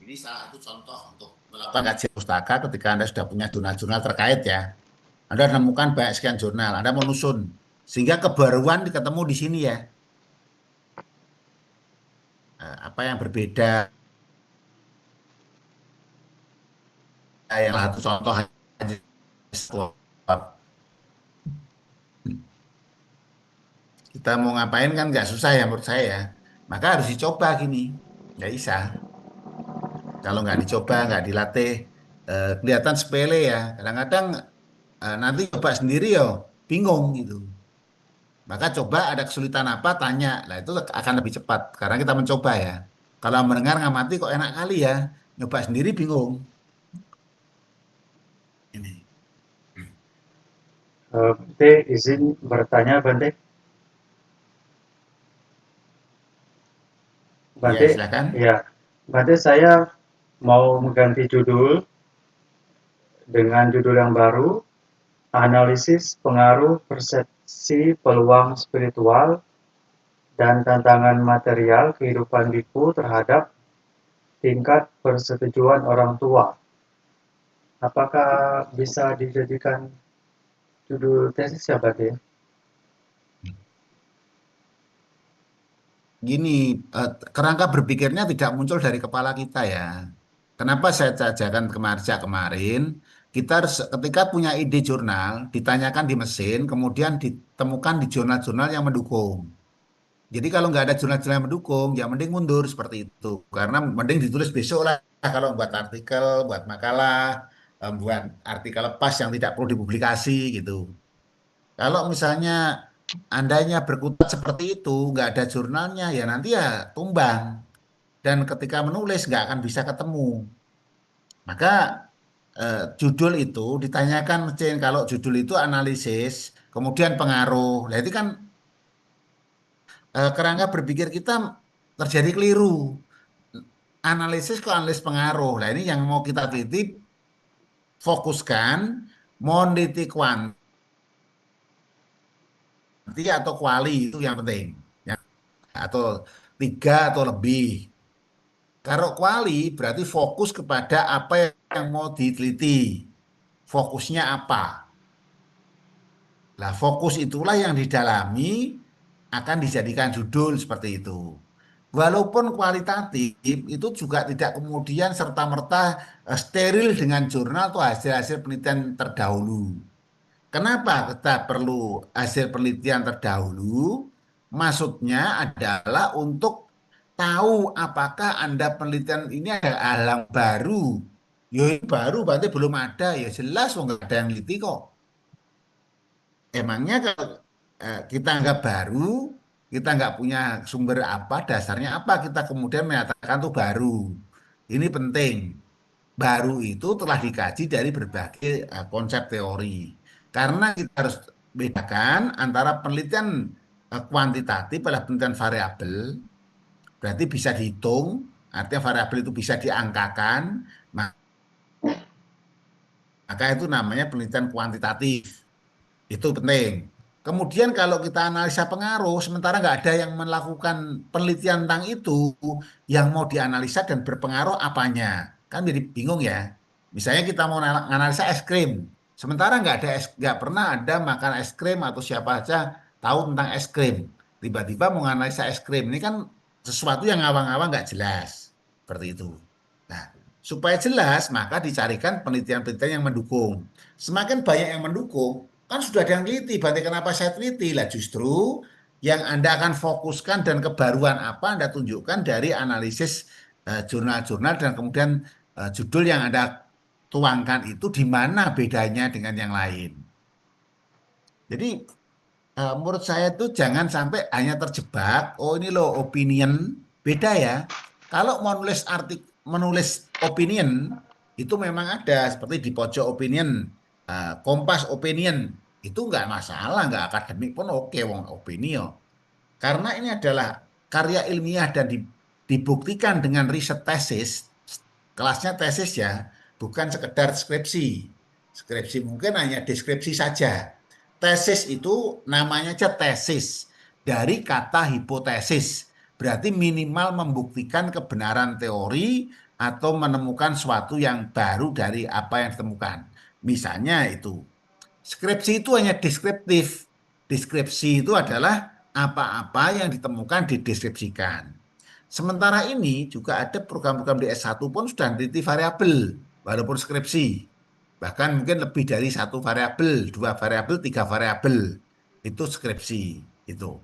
Ini salah satu contoh untuk melakukan kajian pustaka ketika Anda sudah punya jurnal-jurnal terkait ya. Anda menemukan banyak sekian jurnal, Anda menyusun. Sehingga kebaruan ketemu di sini ya. Apa yang berbeda, yang satu contoh aja. Kita mau ngapain kan nggak susah ya menurut saya ya. Maka harus dicoba gini. Nggak bisa. Kalau nggak dicoba, nggak dilatih, kelihatan sepele ya. Kadang-kadang nanti coba sendiri ya bingung gitu. Maka coba ada kesulitan apa, tanya. Nah itu akan lebih cepat karena kita mencoba ya. Kalau mendengar ngamati kok enak kali ya. Nyoba sendiri bingung. Ini. Bante, izin bertanya, Bante. Ya Bante, silakan. ya, Bante, saya mau mengganti judul dengan judul yang baru, analisis pengaruh persepsi peluang spiritual dan tantangan material kehidupan biku terhadap tingkat persetujuan orang tua. Apakah bisa dijadikan judul tesis ya, Bante? Gini, kerangka berpikirnya tidak muncul dari kepala kita ya. Kenapa saya cajakan kemarin? kita harus ketika punya ide jurnal, ditanyakan di mesin, kemudian ditemukan di jurnal-jurnal yang mendukung. Jadi kalau nggak ada jurnal-jurnal yang mendukung, ya mending mundur seperti itu. Karena mending ditulis besok lah kalau buat artikel, buat makalah, buat artikel lepas yang tidak perlu dipublikasi gitu. Kalau misalnya andainya berkutat seperti itu, nggak ada jurnalnya, ya nanti ya tumbang. Dan ketika menulis nggak akan bisa ketemu. Maka judul itu ditanyakan mesin, kalau judul itu analisis, kemudian pengaruh. Nah itu kan kerangka berpikir kita terjadi keliru. Analisis ke analisis pengaruh. Nah ini yang mau kita titip, fokuskan, mau nitik kuanti atau kuali itu yang penting. Ya. Atau tiga atau lebih. Kalau kuali berarti fokus kepada apa yang mau diteliti. Fokusnya apa? Nah, fokus itulah yang didalami akan dijadikan judul seperti itu. Walaupun kualitatif itu juga tidak kemudian serta-merta steril dengan jurnal atau hasil-hasil penelitian terdahulu. Kenapa kita perlu hasil penelitian terdahulu? Maksudnya adalah untuk tahu apakah Anda penelitian ini ada hal yang baru. Ya ini baru berarti belum ada. Ya jelas nggak ada yang neliti kok. Emangnya kalau kita anggap baru, kita nggak punya sumber apa, dasarnya apa, kita kemudian menyatakan itu baru. Ini penting. Baru itu telah dikaji dari berbagai konsep teori. Karena kita harus bedakan antara penelitian kuantitatif pada penelitian variabel, berarti bisa dihitung, artinya variabel itu bisa diangkakan, maka itu namanya penelitian kuantitatif. Itu penting. Kemudian kalau kita analisa pengaruh, sementara nggak ada yang melakukan penelitian tentang itu, yang mau dianalisa dan berpengaruh apanya. Kan jadi bingung ya. Misalnya kita mau analisa es krim, sementara nggak pernah ada makan es krim atau siapa aja tahu tentang es krim. Tiba-tiba mau analisa es krim, ini kan sesuatu yang awang-awang nggak jelas. Seperti itu. Nah, supaya jelas, maka dicarikan penelitian-penelitian yang mendukung. Semakin banyak yang mendukung, kan sudah ada yang teliti, berarti kenapa saya teliti? Lah justru yang Anda akan fokuskan dan kebaruan apa Anda tunjukkan dari analisis jurnal-jurnal dan kemudian judul yang Anda tuangkan itu di mana bedanya dengan yang lain. Jadi menurut saya itu jangan sampai hanya terjebak, oh ini loh opinion, beda ya. Kalau mau nulis menulis opinion, itu memang ada, seperti di pojok opinion, Kompas opinion, itu nggak masalah, nggak akademik pun oke, wong opinio. Karena ini adalah karya ilmiah dan dibuktikan dengan riset tesis, kelasnya tesis ya, bukan sekedar skripsi. Skripsi mungkin hanya deskripsi saja. Tesis itu namanya aja tesis, dari kata hipotesis. Berarti minimal membuktikan kebenaran teori atau menemukan sesuatu yang baru dari apa yang ditemukan. Misalnya itu. Skripsi itu hanya deskriptif. Deskripsi itu adalah apa-apa yang ditemukan dideskripsikan. Sementara ini juga ada program-program di S1 pun sudah meneliti variabel, walaupun skripsi. Bahkan mungkin lebih dari satu variabel, dua variabel, tiga variabel. Itu skripsi. Itu.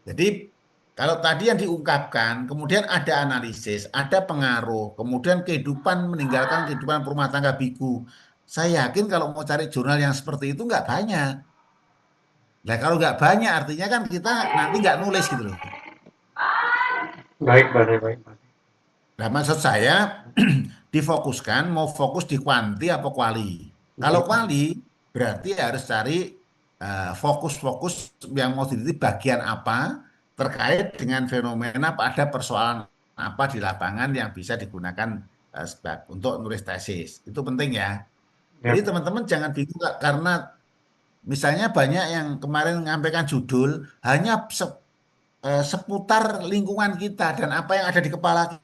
Jadi kalau tadi yang diungkapkan, kemudian ada analisis, ada pengaruh, kemudian kehidupan meninggalkan kehidupan rumah tangga biku. Saya yakin kalau mau cari jurnal yang seperti itu nggak banyak. Nah kalau nggak banyak artinya kan kita nanti nggak nulis gitu loh. Baik, Bade, baik, Bade. Nah maksud saya difokuskan mau fokus di kuanti apa kuali. Kalau Baik, kuali berarti harus cari fokus-fokus yang mau diteliti bagian apa terkait dengan fenomena ada persoalan apa di lapangan yang bisa digunakan untuk nulis tesis. Itu penting ya. ya, Jadi teman-teman jangan bingung Kak, karena misalnya banyak yang kemarin menyampaikan judul hanya seputar lingkungan kita dan apa yang ada di kepala kita.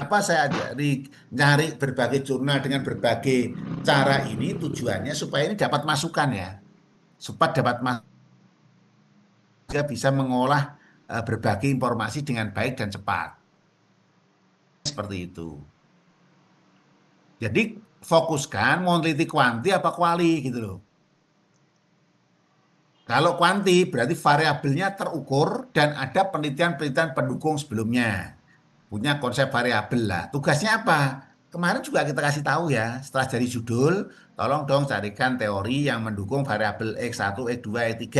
Apa saya ajari nyari berbagai jurnal dengan berbagai cara ini tujuannya supaya ini dapat masukan ya. Supaya dapat bisa mengolah berbagai informasi dengan baik dan cepat. Seperti itu. Jadi fokuskan mau teliti kuanti apa kuali gitu loh. Kalau kuanti berarti variabelnya terukur dan ada penelitian-penelitian pendukung sebelumnya. Punya konsep variabel lah. Tugasnya apa? Kemarin juga kita kasih tahu ya, setelah jadi judul, tolong dong carikan teori yang mendukung variabel X1, X2, X3.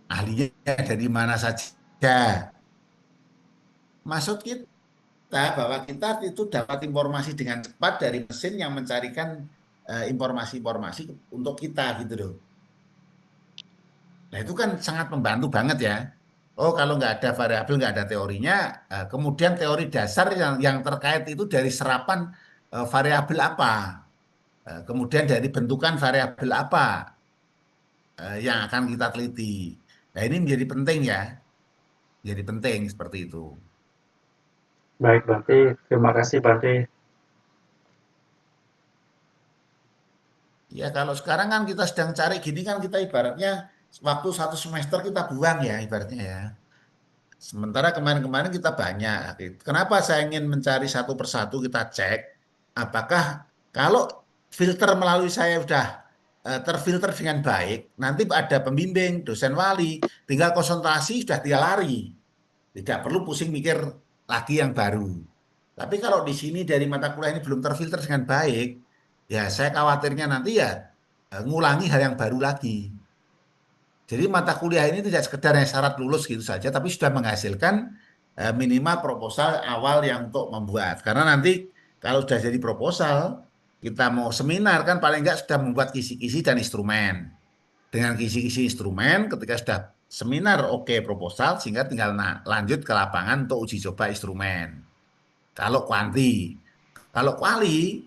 Ahlinya dari mana saja. Maksud kita bahwa kita itu dapat informasi dengan cepat dari mesin yang mencarikan informasi-informasi untuk kita gitu loh. Nah itu kan sangat membantu banget ya. Oh kalau nggak ada variabel, nggak ada teorinya, kemudian teori dasar yang terkait itu dari serapan variabel apa, kemudian dari bentukan variabel apa yang akan kita teliti. Nah ini menjadi penting ya, jadi penting seperti itu. Baik, Bante. Terima kasih, Bante. Ya kalau sekarang kan kita sedang cari gini kan kita ibaratnya waktu satu semester kita buang ya ibaratnya ya. Sementara kemarin-kemarin kita banyak. Kenapa saya ingin mencari satu persatu kita cek apakah kalau filter melalui saya sudah terfilter dengan baik, nanti ada pembimbing, dosen wali, tinggal konsentrasi sudah dia lari. Tidak perlu pusing mikir lagi yang baru. Tapi kalau di sini dari mata kuliah ini belum terfilter dengan baik, ya saya khawatirnya nanti ya ngulangi hal yang baru lagi. Jadi mata kuliah ini tidak sekedar hanya syarat lulus gitu saja, tapi sudah menghasilkan minimal proposal awal yang untuk membuat. Karena nanti kalau sudah jadi proposal, kita mau seminar kan paling enggak sudah membuat kisi-kisi dan instrumen. Dengan kisi-kisi instrumen, ketika sudah seminar oke proposal, sehingga tinggal lanjut ke lapangan untuk uji coba instrumen. Kalau kuanti, kalau kuali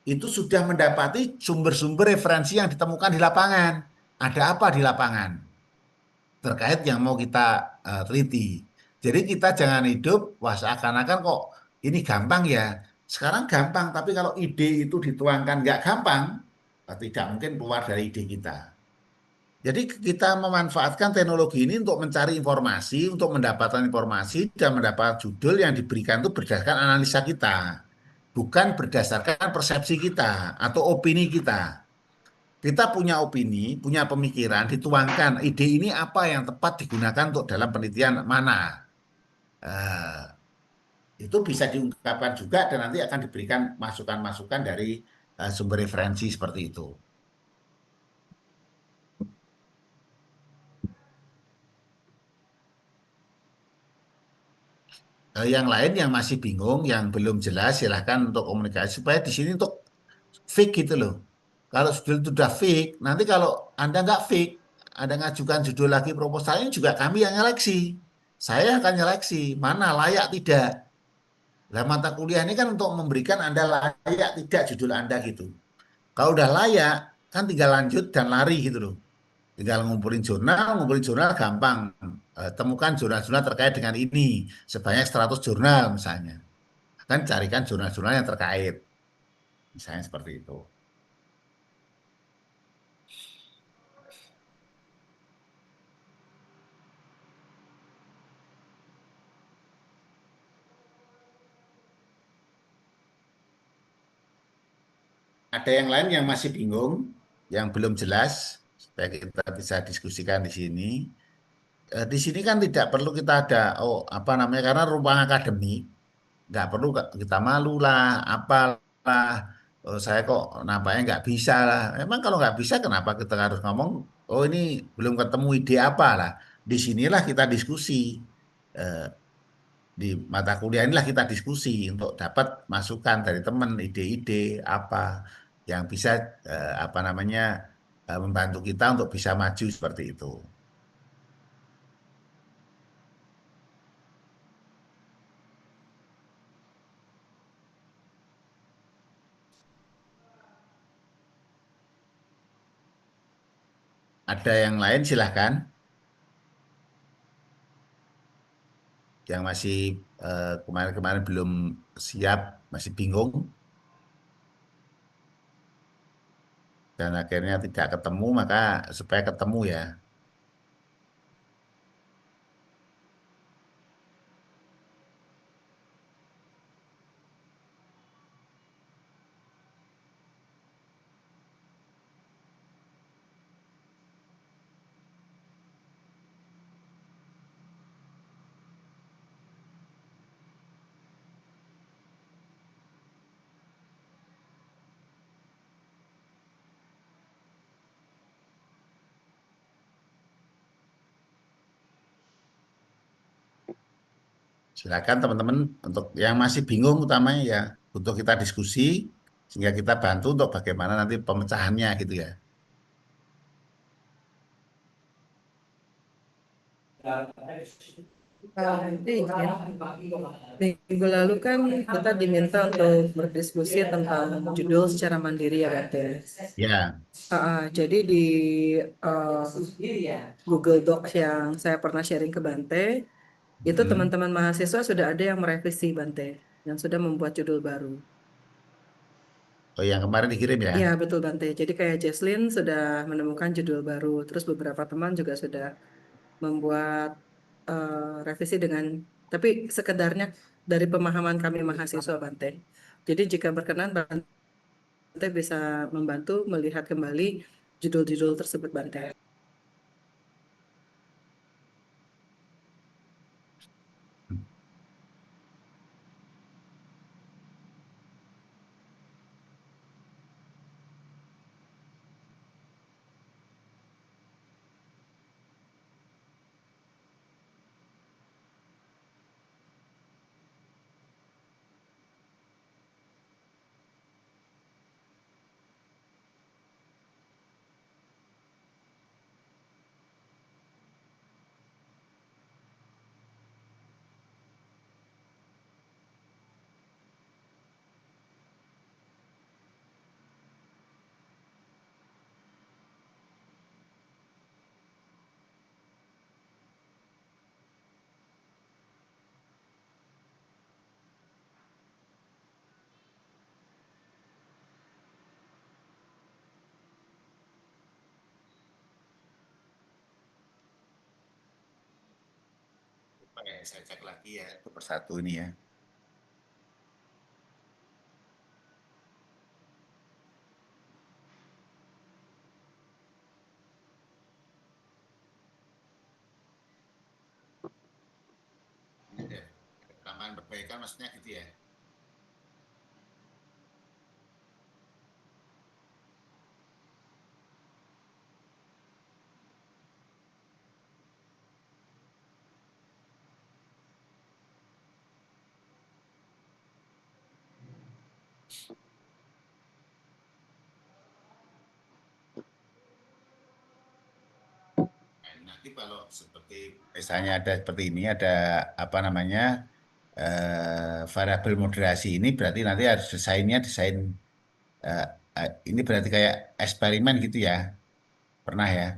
itu sudah mendapati sumber-sumber referensi yang ditemukan di lapangan. Ada apa di lapangan? Terkait yang mau kita teliti. Jadi kita jangan hidup, wah seakan-akan kok ini gampang ya. Sekarang gampang, tapi kalau ide itu dituangkan nggak gampang, tidak mungkin keluar dari ide kita. Jadi kita memanfaatkan teknologi ini untuk mencari informasi, untuk mendapatkan informasi dan mendapat judul yang diberikan itu berdasarkan analisa kita, bukan berdasarkan persepsi kita atau opini kita. Kita punya opini, punya pemikiran, dituangkan. Ide ini apa yang tepat digunakan untuk dalam penelitian mana? Eh, itu bisa diungkapkan juga dan nanti akan diberikan masukan-masukan dari sumber referensi seperti itu. Yang lain yang masih bingung, yang belum jelas, silahkan untuk komunikasi supaya di sini untuk fix gitu loh. Kalau judul itu sudah fix, nanti kalau Anda nggak fix, Anda ngajukan judul lagi proposalnya juga kami yang nyeleksi. Saya akan nyeleksi mana layak tidak. Nah, mata kuliah ini kan untuk memberikan Anda layak tidak judul Anda gitu. Kalau udah layak, kan tinggal lanjut dan lari gitu loh. Tinggal ngumpulin jurnal gampang. Temukan jurnal-jurnal terkait dengan ini. Sebanyak 100 jurnal misalnya. Kan carikan jurnal-jurnal yang terkait. Misalnya seperti itu. Ada yang lain yang masih bingung, yang belum jelas, supaya kita bisa diskusikan di sini. Di sini kan tidak perlu kita ada, oh apa namanya, karena ruang akademik, nggak perlu kita malu lah, apalah, oh, saya kok nampaknya nggak bisa lah. Emang kalau nggak bisa, kenapa kita harus ngomong, oh ini belum ketemu ide apa lah. Di sinilah kita diskusi. Eh, di mata kuliah inilah kita diskusi untuk dapat masukan dari teman, ide-ide apa yang bisa apa namanya membantu kita untuk bisa maju seperti itu. Ada yang lain silahkan, yang masih kemarin-kemarin belum siap, masih bingung, dan akhirnya tidak ketemu, maka supaya ketemu ya. Silakan teman-teman untuk yang masih bingung utamanya ya untuk kita diskusi sehingga kita bantu untuk bagaimana nanti pemecahannya gitu ya. Nanti izin. Minggu lalu kan kita diminta untuk berdiskusi tentang judul secara mandiri ya Bante. Ya, Jadi di uh, Google Docs yang saya pernah sharing ke Bante, itu hmm. teman-teman mahasiswa sudah ada yang merevisi Bante, yang sudah membuat judul baru. Oh yang kemarin dikirim ya. Iya betul Bante. Jadi kayak Jesslyn sudah menemukan judul baru, terus beberapa teman juga sudah membuat revisi dengan, tapi sekedarnya dari pemahaman kami mahasiswa Bante. Jadi jika berkenan Bante bisa membantu melihat kembali judul-judul tersebut Bante. Oke, saya cek lagi ya satu persatu ini ya. Ini deh, tambahan perbaikan maksudnya gitu ya. Nah, nanti kalau seperti misalnya ada seperti ini ada apa namanya variabel moderasi ini berarti nanti harus desainnya desain eh, ini berarti kayak eksperimen gitu ya. Pernah ya?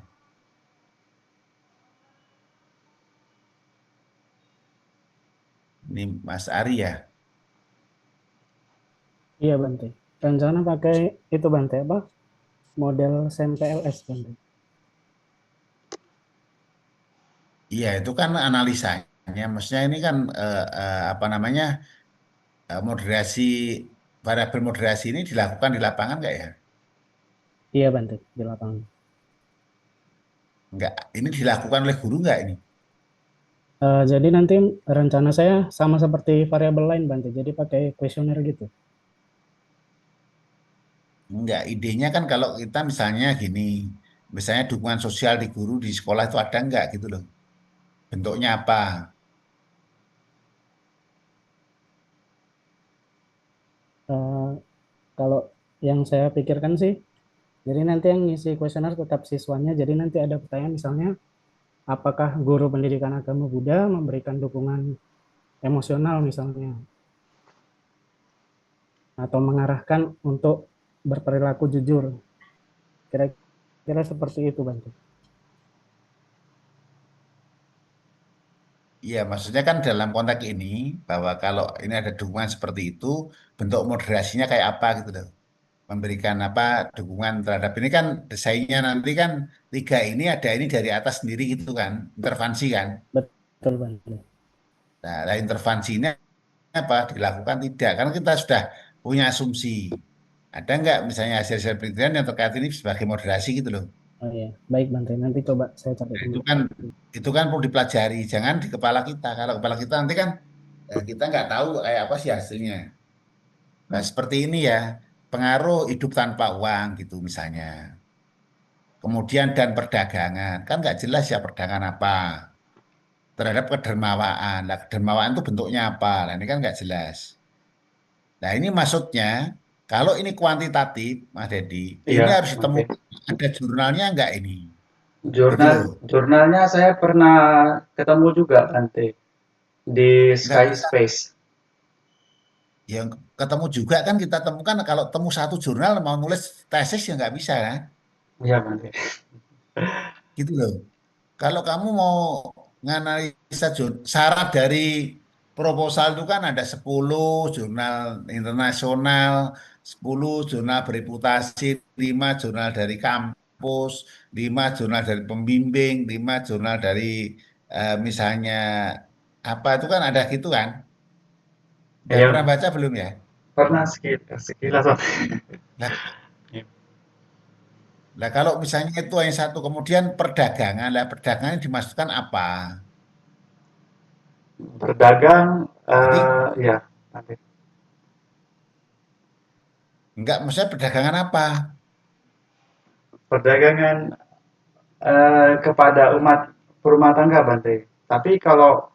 Ini Mas Ari ya. Iya Bante. Rencana pakai itu Bante apa? Model SMPLS Bante. Iya, itu kan analisanya. Maksudnya ini kan apa namanya moderasi variabel moderasi ini dilakukan di lapangan nggak ya? Iya Bante di lapangan. Nggak. Ini dilakukan oleh guru nggak ini? Jadi nanti rencana saya sama seperti variabel lain Bante. Jadi pakai kuesioner gitu. Enggak. Idenya kan kalau kita misalnya gini, misalnya dukungan sosial di guru di sekolah itu ada nggak gitu loh? Bentuknya apa? Eh, Kalau yang saya pikirkan sih, jadi nanti yang ngisi kuesioner tetap siswanya. Jadi nanti ada pertanyaan misalnya, apakah guru pendidikan agama Buddha memberikan dukungan emosional misalnya, atau mengarahkan untuk berperilaku jujur. Kira-kira seperti itu Bante. Iya, maksudnya kan dalam konteks ini bahwa kalau ini ada dukungan seperti itu, bentuk moderasinya kayak apa gitu loh. Memberikan apa dukungan terhadap ini kan desainnya nanti kan tiga ini ada ini dari atas sendiri gitu kan, intervensi kan. Betul Bante. Nah, intervensinya apa dilakukan tidak karena kita sudah punya asumsi. Ada nggak misalnya hasil-hasil penelitian yang terkait ini sebagai moderasi gitu loh. Oh iya, baik Bante. Nanti coba saya cari Nah, dulu. itu kan perlu dipelajari, jangan di kepala kita. Kalau kepala kita nanti kan kita nggak tahu kayak apa sih hasilnya. Nah, seperti ini ya, pengaruh hidup tanpa uang gitu misalnya. Kemudian dan perdagangan, kan nggak jelas ya perdagangan apa. terhadap kedermawaan. Nah, kedermawaan itu bentuknya apa? Nah, ini kan nggak jelas. Nah, ini maksudnya kalau ini kuantitatif, Mas Dedi, ini Iya, harus Bante. ditemukan ada jurnalnya nggak ini? Gitu Jurnal loh. jurnalnya saya pernah ketemu juga, Bante, di Nggak Sky bisa. Space. Yang ketemu juga kan kita temukan kalau temu satu jurnal mau nulis tesis ya nggak bisa kan? Iya, Bante. Gitu loh. Kalau kamu mau nganalisa syarat dari proposal itu kan ada 10 jurnal internasional, 10 jurnal bereputasi, 5 jurnal dari kampus, 5 jurnal dari pembimbing, 5 jurnal dari misalnya apa itu kan ada gitu kan. Udah pernah Iya, baca belum ya? pernah sekilas, Bante. Nah, nah, kalau misalnya itu yang satu, kemudian perdagangan, lah perdagangan dimaksudkan apa? Berdagang, Jadi ya, Bante. enggak, maksudnya perdagangan apa? Perdagangan kepada umat rumah tangga, Bante. Tapi kalau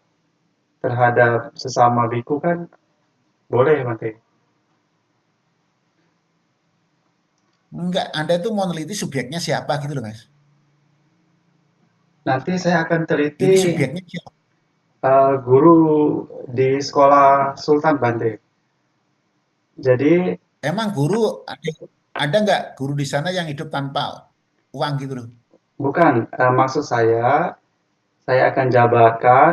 terhadap sesama biku kan boleh, Bante. Enggak, Anda itu mau neliti subjeknya siapa gitu loh, Mas. Nanti saya akan teliti Ini subjeknya siapa? guru di sekolah Sultan, Bante. Jadi Emang guru ada enggak guru di sana yang hidup tanpa uang gitu loh? bukan, maksud saya akan jabarkan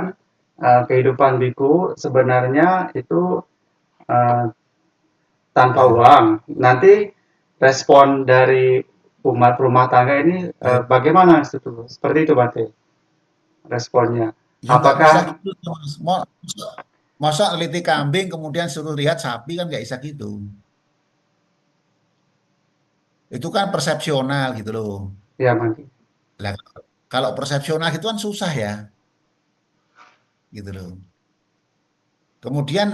kehidupan biku sebenarnya itu eh, tanpa Ya, uang. Nanti respon dari umat rumah tangga ini ya, bagaimana itu? Seperti itu, Bante, responnya. ya enggak bisa Apakah gitu, Mas. Masa neliti kambing kemudian suruh lihat sapi kan enggak bisa gitu. Itu kan persepsional gitu loh. ya, Bante? Lah, kalau persepsional itu kan susah ya, gitu loh. Kemudian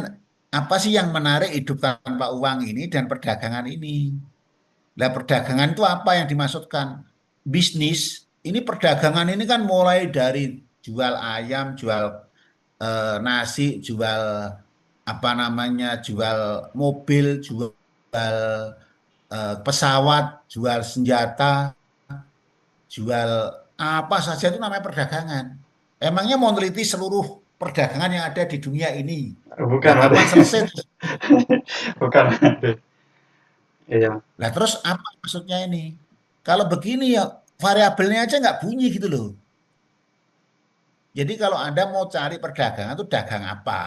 apa sih yang menarik hidup tanpa uang ini dan perdagangan ini? Lah perdagangan itu apa yang dimaksudkan? Bisnis. Ini perdagangan ini kan mulai dari jual ayam, jual nasi, jual apa namanya, jual mobil, jual pesawat, jual senjata, jual apa saja itu namanya perdagangan. Emangnya mau neliti seluruh perdagangan yang ada di dunia ini? Bukan, Lah Bante. kapan selesai? Bukan, Bante. Iya, Lah terus apa maksudnya ini? Kalau begini ya variabelnya aja nggak bunyi gitu loh. Jadi kalau Anda mau cari perdagangan itu dagang apa?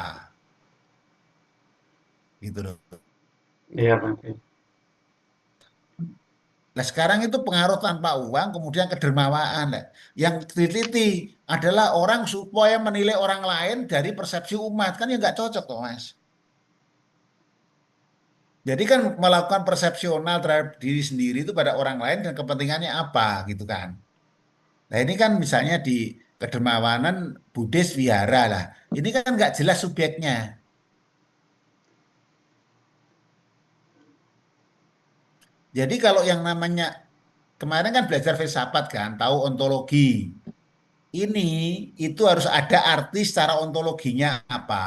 Gitu loh. iya, Bante. Nah sekarang itu pengaruh tanpa uang kemudian kedermawaan. Lah. Yang diteliti adalah orang supaya menilai orang lain dari persepsi umat. Kan ya nggak cocok toh Mas. Jadi kan melakukan persepsional terhadap diri sendiri itu pada orang lain dan kepentingannya apa gitu kan. Nah ini kan misalnya di kedermawanan Buddhis wihara lah. Ini kan nggak jelas subjeknya. Jadi kalau yang namanya kemarin kan belajar filsafat kan, tahu ontologi. Ini itu harus ada arti secara ontologinya apa.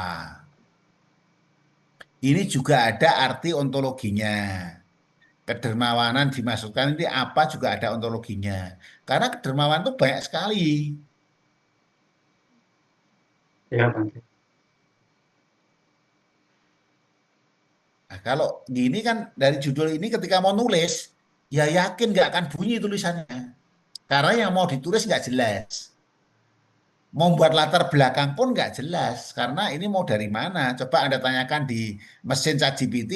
Ini juga ada arti ontologinya. Kedermawanan dimasukkan ini apa juga ada ontologinya. Karena kedermawanan itu banyak sekali. Iya, Bante. Nah, kalau gini kan dari judul ini ketika mau nulis, ya yakin nggak akan bunyi tulisannya. Karena yang mau ditulis nggak jelas. Mau buat latar belakang pun nggak jelas. Karena ini mau dari mana? Coba Anda tanyakan di mesin ChatGPT,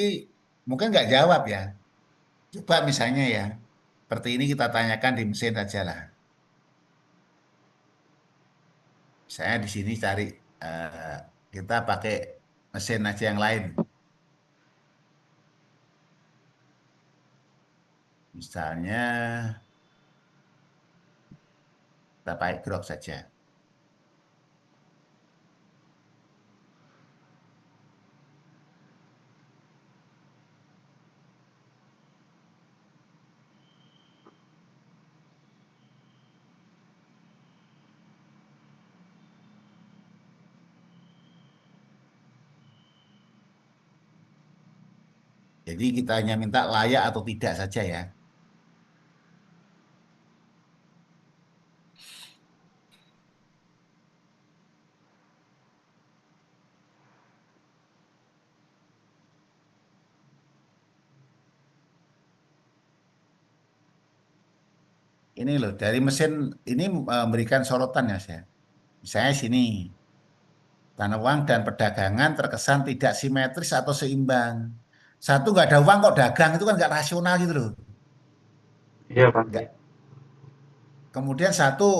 mungkin nggak jawab ya. Coba misalnya ya, seperti ini kita tanyakan di mesin saja lah. Saya di sini cari, eh, kita pakai mesin aja yang lain. Misalnya, kita pakai Grok saja. Jadi kita hanya minta layak atau tidak saja ya. Ini loh dari mesin ini memberikan sorotan ya saya. Misalnya sini, tanah uang dan perdagangan terkesan tidak simetris atau seimbang. Satu nggak ada uang kok dagang itu kan nggak rasional gitu loh. Iya Bante. Nggak. Kemudian satu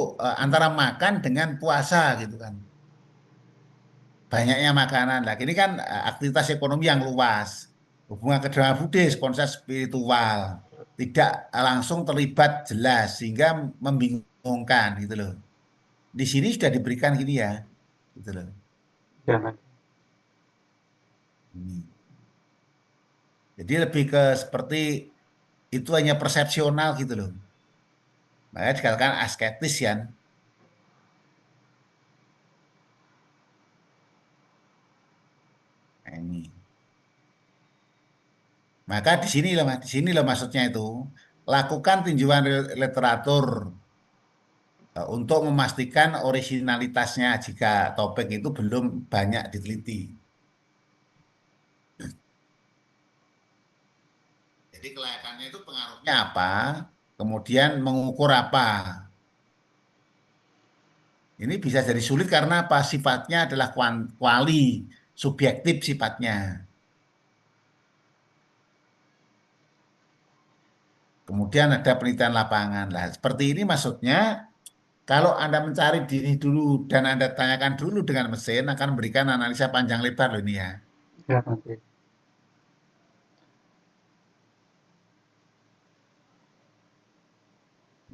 antara makan dengan puasa gitu kan. Banyaknya makanan. Nah, ini kan aktivitas ekonomi yang luas. Hubungan kedua Buddhis, konsep spiritual. Tidak langsung terlibat jelas sehingga membingungkan gitu loh. Di sini sudah diberikan gini ya. Gitu loh. Iya Bante. Hmm. Jadi lebih ke seperti itu hanya persepsional gitu loh. Makanya dikatakan asketis kan. Nah, ini. Maka di sini loh, Mas. Di sini loh maksudnya itu. Lakukan tinjauan literatur untuk memastikan orisinalitasnya jika topik itu belum banyak diteliti. Jadi kelayakannya itu pengaruhnya apa, kemudian mengukur apa. Ini bisa jadi sulit karena apa? Sifatnya adalah kuali, subjektif sifatnya. Kemudian ada penelitian lapangan. Lah, seperti ini maksudnya kalau Anda mencari diri dulu dan Anda tanyakan dulu dengan mesin akan memberikan analisa panjang lebar loh ini ya. Iya Bante.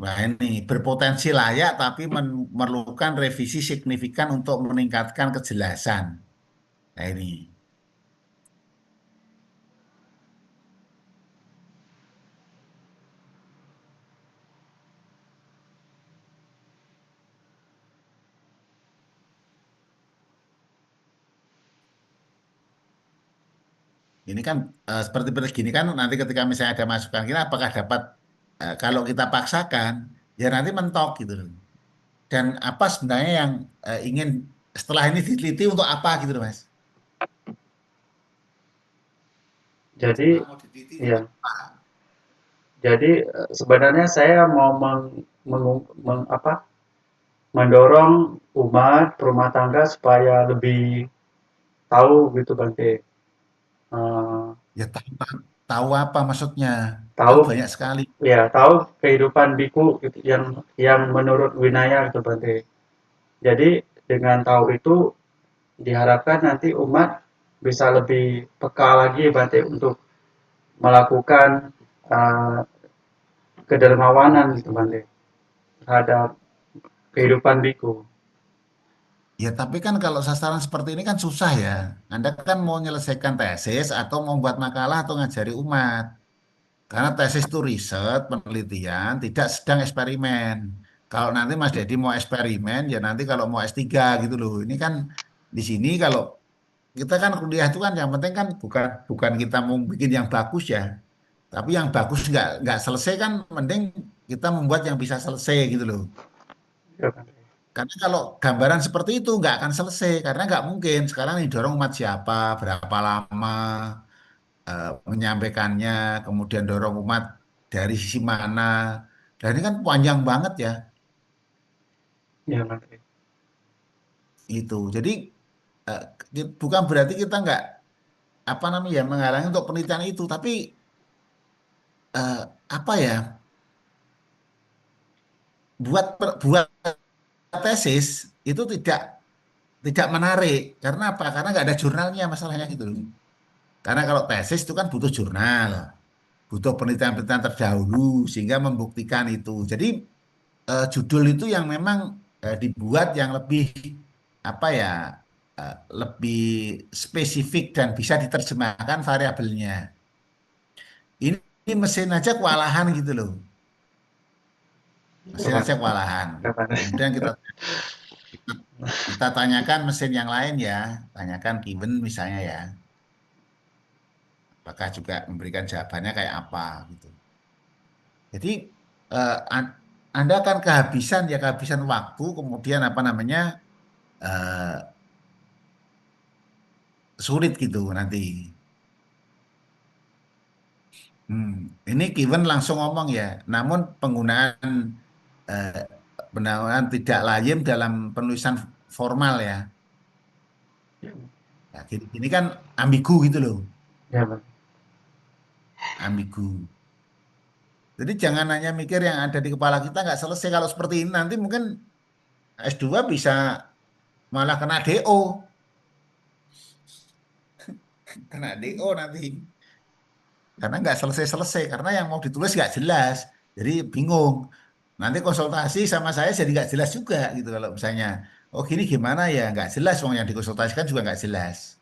Nah ini berpotensi layak tapi memerlukan revisi signifikan untuk meningkatkan kejelasan. Nah ini. Ini kan seperti begini kan nanti ketika misalnya ada masukan kita apakah dapat kalau kita paksakan ya nanti mentok gitu loh. Dan apa sebenarnya yang ingin setelah ini diteliti untuk apa gitu loh Mas. Jadi, Setelah mau diteliti untuk ya. apa? Jadi sebenarnya saya mau mendorong umat rumah tangga supaya lebih tahu gitu Bante. Eh, Ya tahu apa maksudnya. Kan tahu banyak sekali. ya tahu kehidupan biku gitu, yang menurut Winaya gitu Bante. Jadi dengan tahu itu diharapkan nanti umat bisa lebih peka lagi Bante untuk melakukan eh, kedermawanan gitu Bante terhadap kehidupan biku. Ya, tapi kan kalau sasaran seperti ini kan susah ya. Anda kan mau menyelesaikan tesis atau mau membuat makalah atau ngajari umat. Karena tesis itu riset, penelitian, tidak sedang eksperimen. Kalau nanti Mas Dedi mau eksperimen, ya nanti kalau mau S3 gitu loh. Ini kan di sini kalau kita kan kuliah itu kan yang penting kan bukan bukan kita mau bikin yang bagus ya. Tapi yang bagus nggak selesai kan mending kita membuat yang bisa selesai gitu loh. Ya, Bante. Karena kalau gambaran seperti itu nggak akan selesai karena nggak mungkin sekarang yang dorong umat siapa, berapa lama menyampaikannya, kemudian dorong umat dari sisi mana. Dan ini kan panjang banget ya Ya, Bante. itu. Jadi eh, bukan berarti kita nggak apa namanya ya menghalangi untuk penelitian itu, tapi eh, apa ya buat tesis itu tidak menarik karena apa? Karena nggak ada jurnalnya masalahnya gitu loh. Karena kalau tesis itu kan butuh jurnal, butuh penelitian-penelitian terdahulu sehingga membuktikan itu. Jadi judul itu yang memang dibuat yang lebih apa ya lebih spesifik dan bisa diterjemahkan variabelnya. Ini mesin aja kewalahan gitu loh, Ya, mesin aja Bante. kewalahan. Ya, Bante. Kemudian kita, kita tanyakan mesin yang lain ya, tanyakan Given misalnya ya, apakah juga memberikan jawabannya kayak apa gitu. Jadi Anda akan kehabisan waktu, kemudian apa namanya eh, sulit gitu nanti. Hmm, ini Given langsung ngomong ya, namun penggunaan eh, penggunaan tidak lazim dalam penulisan formal ya. Nah, ini kan ambigu gitu loh, Ya, Bang. ambigu. Jadi jangan hanya mikir yang ada di kepala kita nggak selesai. Kalau seperti ini nanti mungkin S2 bisa malah kena DO, kena DO nanti. Karena nggak selesai-selesai, karena yang mau ditulis nggak jelas. Jadi bingung. Nanti konsultasi sama saya jadi nggak jelas juga gitu kalau misalnya, oh gini gimana ya, nggak jelas, wong yang dikonsultasikan juga nggak jelas.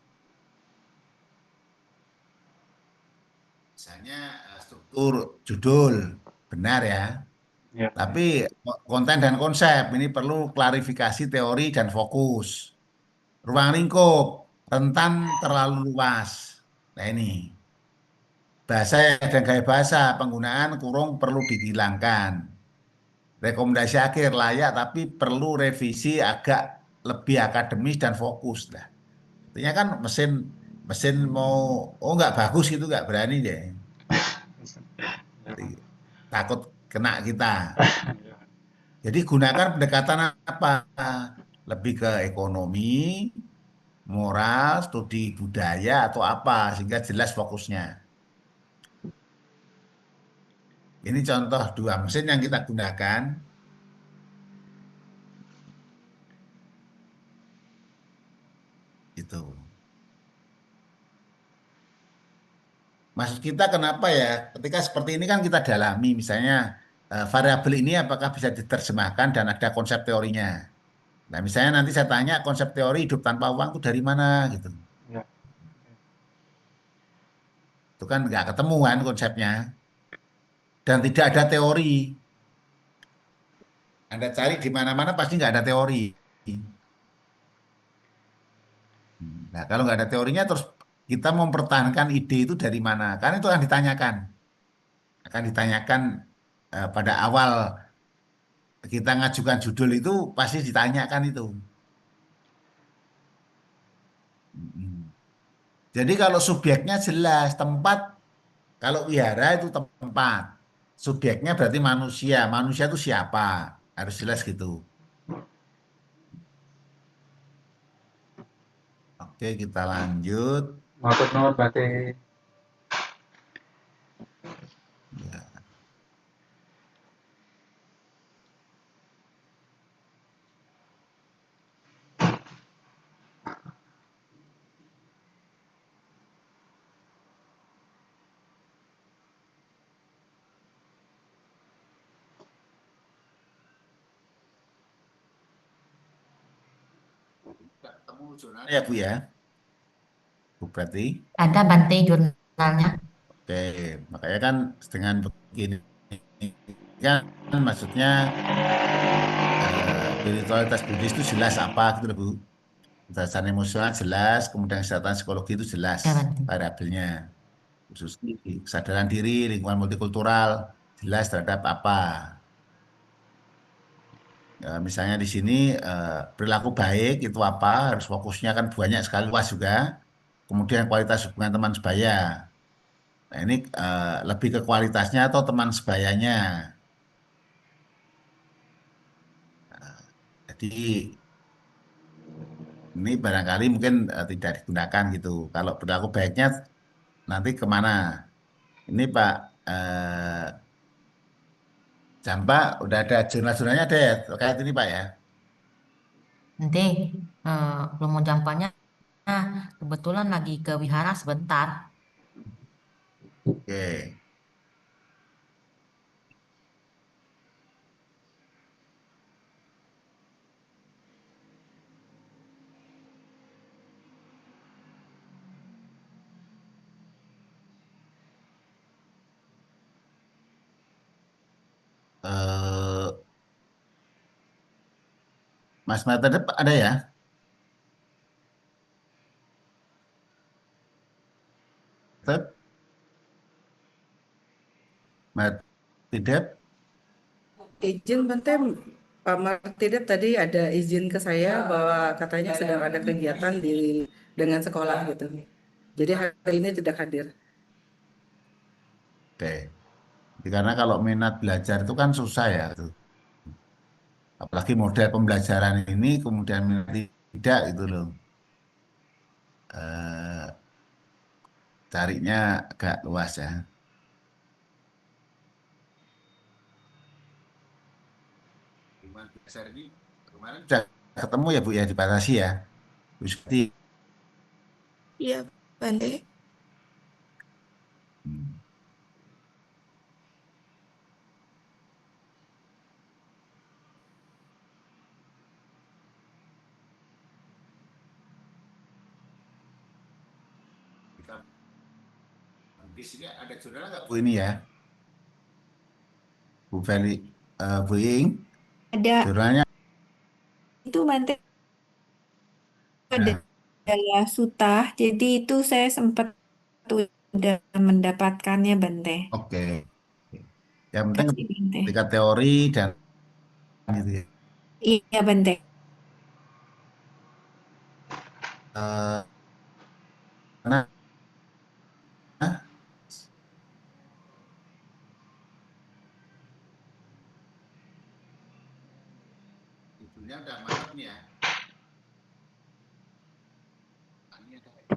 Misalnya struktur judul, benar ya. Ya, Tapi konten dan konsep ini perlu klarifikasi teori dan fokus. Ruang lingkup, rentan terlalu luas. Nah ini, bahasa dan gaya bahasa, penggunaan kurung perlu dihilangkan. Rekomendasi akhir layak tapi perlu revisi agak lebih akademis dan fokus lah. Artinya kan mesin mesin mau oh nggak bagus gitu nggak berani deh. Takut kena kita. Jadi gunakan pendekatan apa? Lebih ke ekonomi, moral, studi budaya atau apa sehingga jelas fokusnya. Ini contoh dua mesin yang kita gunakan itu. Maksud kita kenapa ya? Ketika seperti ini kan kita dalami, misalnya variabel ini apakah bisa diterjemahkan dan ada konsep teorinya. Nah, misalnya nanti saya tanya konsep teori hidup tanpa uang itu dari mana gitu. ya, Itu kan nggak ketemu kan konsepnya. Dan tidak ada teori. Anda cari di mana-mana pasti nggak ada teori. Nah, kalau nggak ada teorinya terus kita mempertahankan ide itu dari mana? Kan itu akan ditanyakan. Akan ditanyakan pada awal kita ngajukan judul itu pasti ditanyakan itu. Mm. Jadi kalau subjeknya jelas tempat, kalau wihara itu tempat, subjeknya berarti manusia. Manusia itu siapa? Harus jelas gitu. Oke, kita lanjut. matur nuwun Bante. Ya. Ketemu jurnalnya ya Bu ya. Bu berarti. Ada Bante jurnalnya. Oke, makanya kan dengan begini kan maksudnya spiritualitas Buddhis itu jelas apa gitu loh Bu. Kecerdasan emosional jelas, kemudian kesehatan psikologi itu jelas Ya Bante. variabelnya. Khususnya kesadaran diri, lingkungan multikultural, jelas terhadap apa. Misalnya di sini perilaku baik itu apa, harus fokusnya kan banyak sekali luas juga. Kemudian kualitas hubungan teman sebaya. Nah ini lebih ke kualitasnya atau teman sebayanya. Jadi ini barangkali mungkin tidak digunakan gitu. Kalau perilaku baiknya nanti kemana? Ini Pak Jampa udah ada jurnal-jurnalnya deh terkait ini Pak ya. Nanti belum mau jampanya. Nah, kebetulan lagi ke wihara sebentar. Oke. Eh, Mas Mata ada ya? Tet? Tidak. Izin Bante, Pak Martidep tadi ada izin ke saya bahwa katanya sedang ada kegiatan dengan sekolah gitu. Jadi hari ini tidak hadir. Oke. Karena kalau minat belajar itu kan susah ya. Tuh. Apalagi model pembelajaran ini kemudian minat tidak gitu loh. Eh, Carinya agak luas ya. Gimana belajar ini kemarin sudah ketemu ya Bu ya dibatasi ya. Bu Suti. Iya, Bante. Hmm. Kita di sini ada jurnal nggak Bu ini ya? Bu Feli, Bu Ying, Ada jurnalnya. itu Bante ada Nah, sutah. Jadi itu saya sempat udah mendapatkannya Bante. oke. Yang penting Kasih Bante. ketika teori dan gitu ya. Iya Bante. Eh, Nah, judulnya udah mantap nih ya. Ini ada.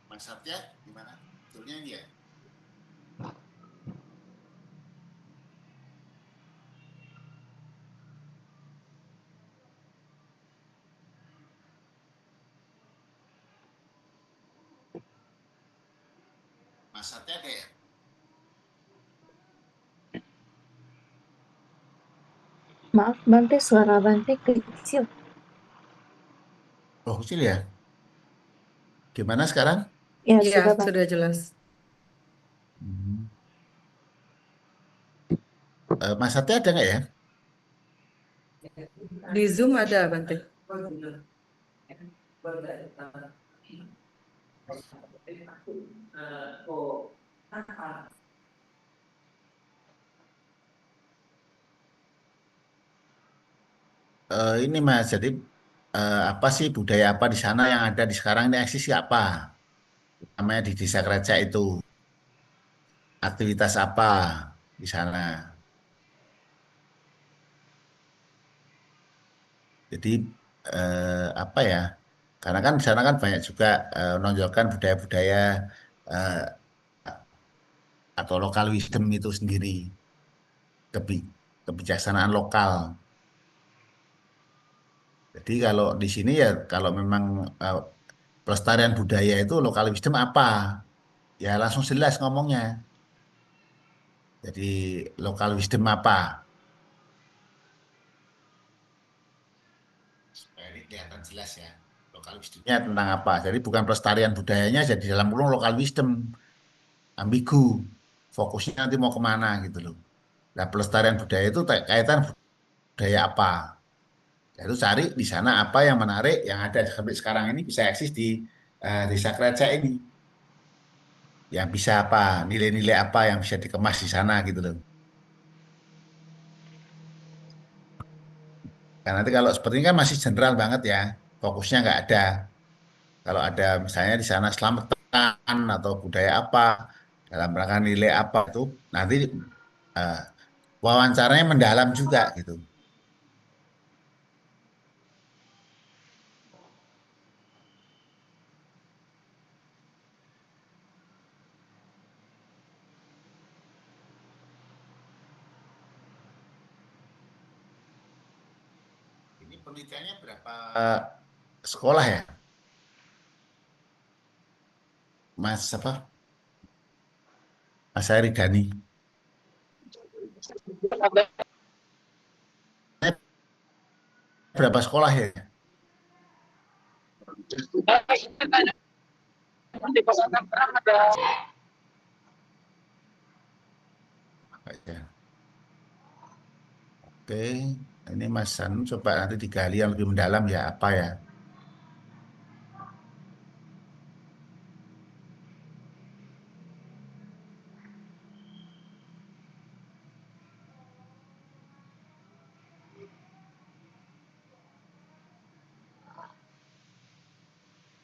Mas Satya gimana? Judulnya ini ya. Mas Satya ada ya? Maaf Bante, suara Bante kecil. Oh, kecil ya. Gimana sekarang? Ya Iya, sudah Bante. sudah jelas. Hmm. Mas Satya ada nggak ya? Di Zoom ada Bante. Ini Mas, jadi apa sih budaya apa di sana yang ada di sekarang ini eksis apa? Namanya di Desa Kerajaan itu. Aktivitas apa di sana? Jadi apa ya? Karena kan di sana kan banyak juga menonjolkan budaya-budaya eh, atau lokal wisdom itu sendiri, kebijaksanaan lokal. Jadi kalau di sini ya kalau memang eh, pelestarian budaya itu lokal wisdom apa? Ya langsung jelas ngomongnya. Jadi lokal wisdom apa? Supaya ini kelihatan jelas ya. Lokal wisdomnya tentang apa? Jadi bukan pelestarian budayanya jadi dalam kurung lokal wisdom ambigu. Fokusnya nanti mau kemana gitu loh. Nah pelestarian budaya itu kaitan budaya apa? Ya, itu cari di sana apa yang menarik yang ada sampai sekarang ini bisa eksis di Desa Kerajaan ini. Yang bisa apa? Nilai-nilai apa yang bisa dikemas di sana gitu loh. Karena nanti kalau seperti ini kan masih general banget ya. Fokusnya nggak ada. Kalau ada misalnya di sana selamatan atau budaya apa, dalam rangka nilai apa itu, nanti eh, wawancaranya mendalam juga gitu. Ini penelitiannya berapa sekolah ya, Mas apa? Mas Heri Gani. berapa sekolah ya? Ya. Oke, ini Mas Anu coba nanti digali yang lebih mendalam ya apa ya?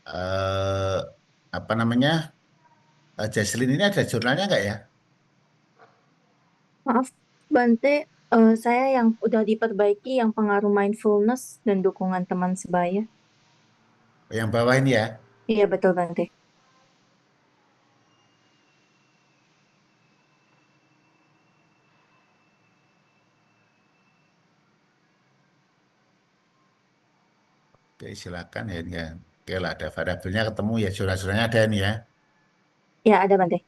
Eh, apa namanya? Jaslin ini ada jurnalnya nggak ya? Maaf, Bante, saya yang udah diperbaiki yang pengaruh mindfulness dan dukungan teman sebaya. Yang bawah ini ya? Iya, betul, Bante. Oke, silakan ya. Ya. Oke lah, ada variabelnya ketemu ya, jurnal-jurnalnya ada ini ya. Ya, ada, Bante.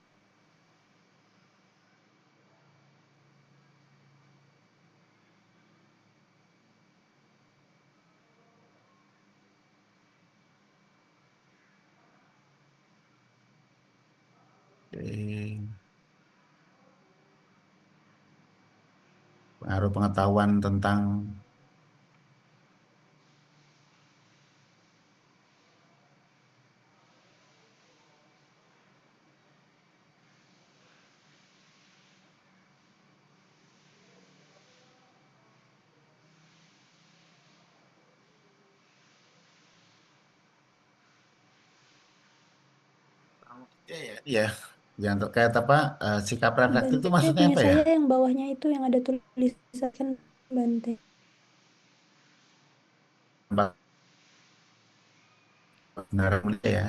Oke. Pengaruh pengetahuan tentang ya, ya, ya. Yang terkait apa sikap reflektif itu Bante, maksudnya punya apa ya? saya yang bawahnya itu yang ada tulisan Bante. Benar mulia ya.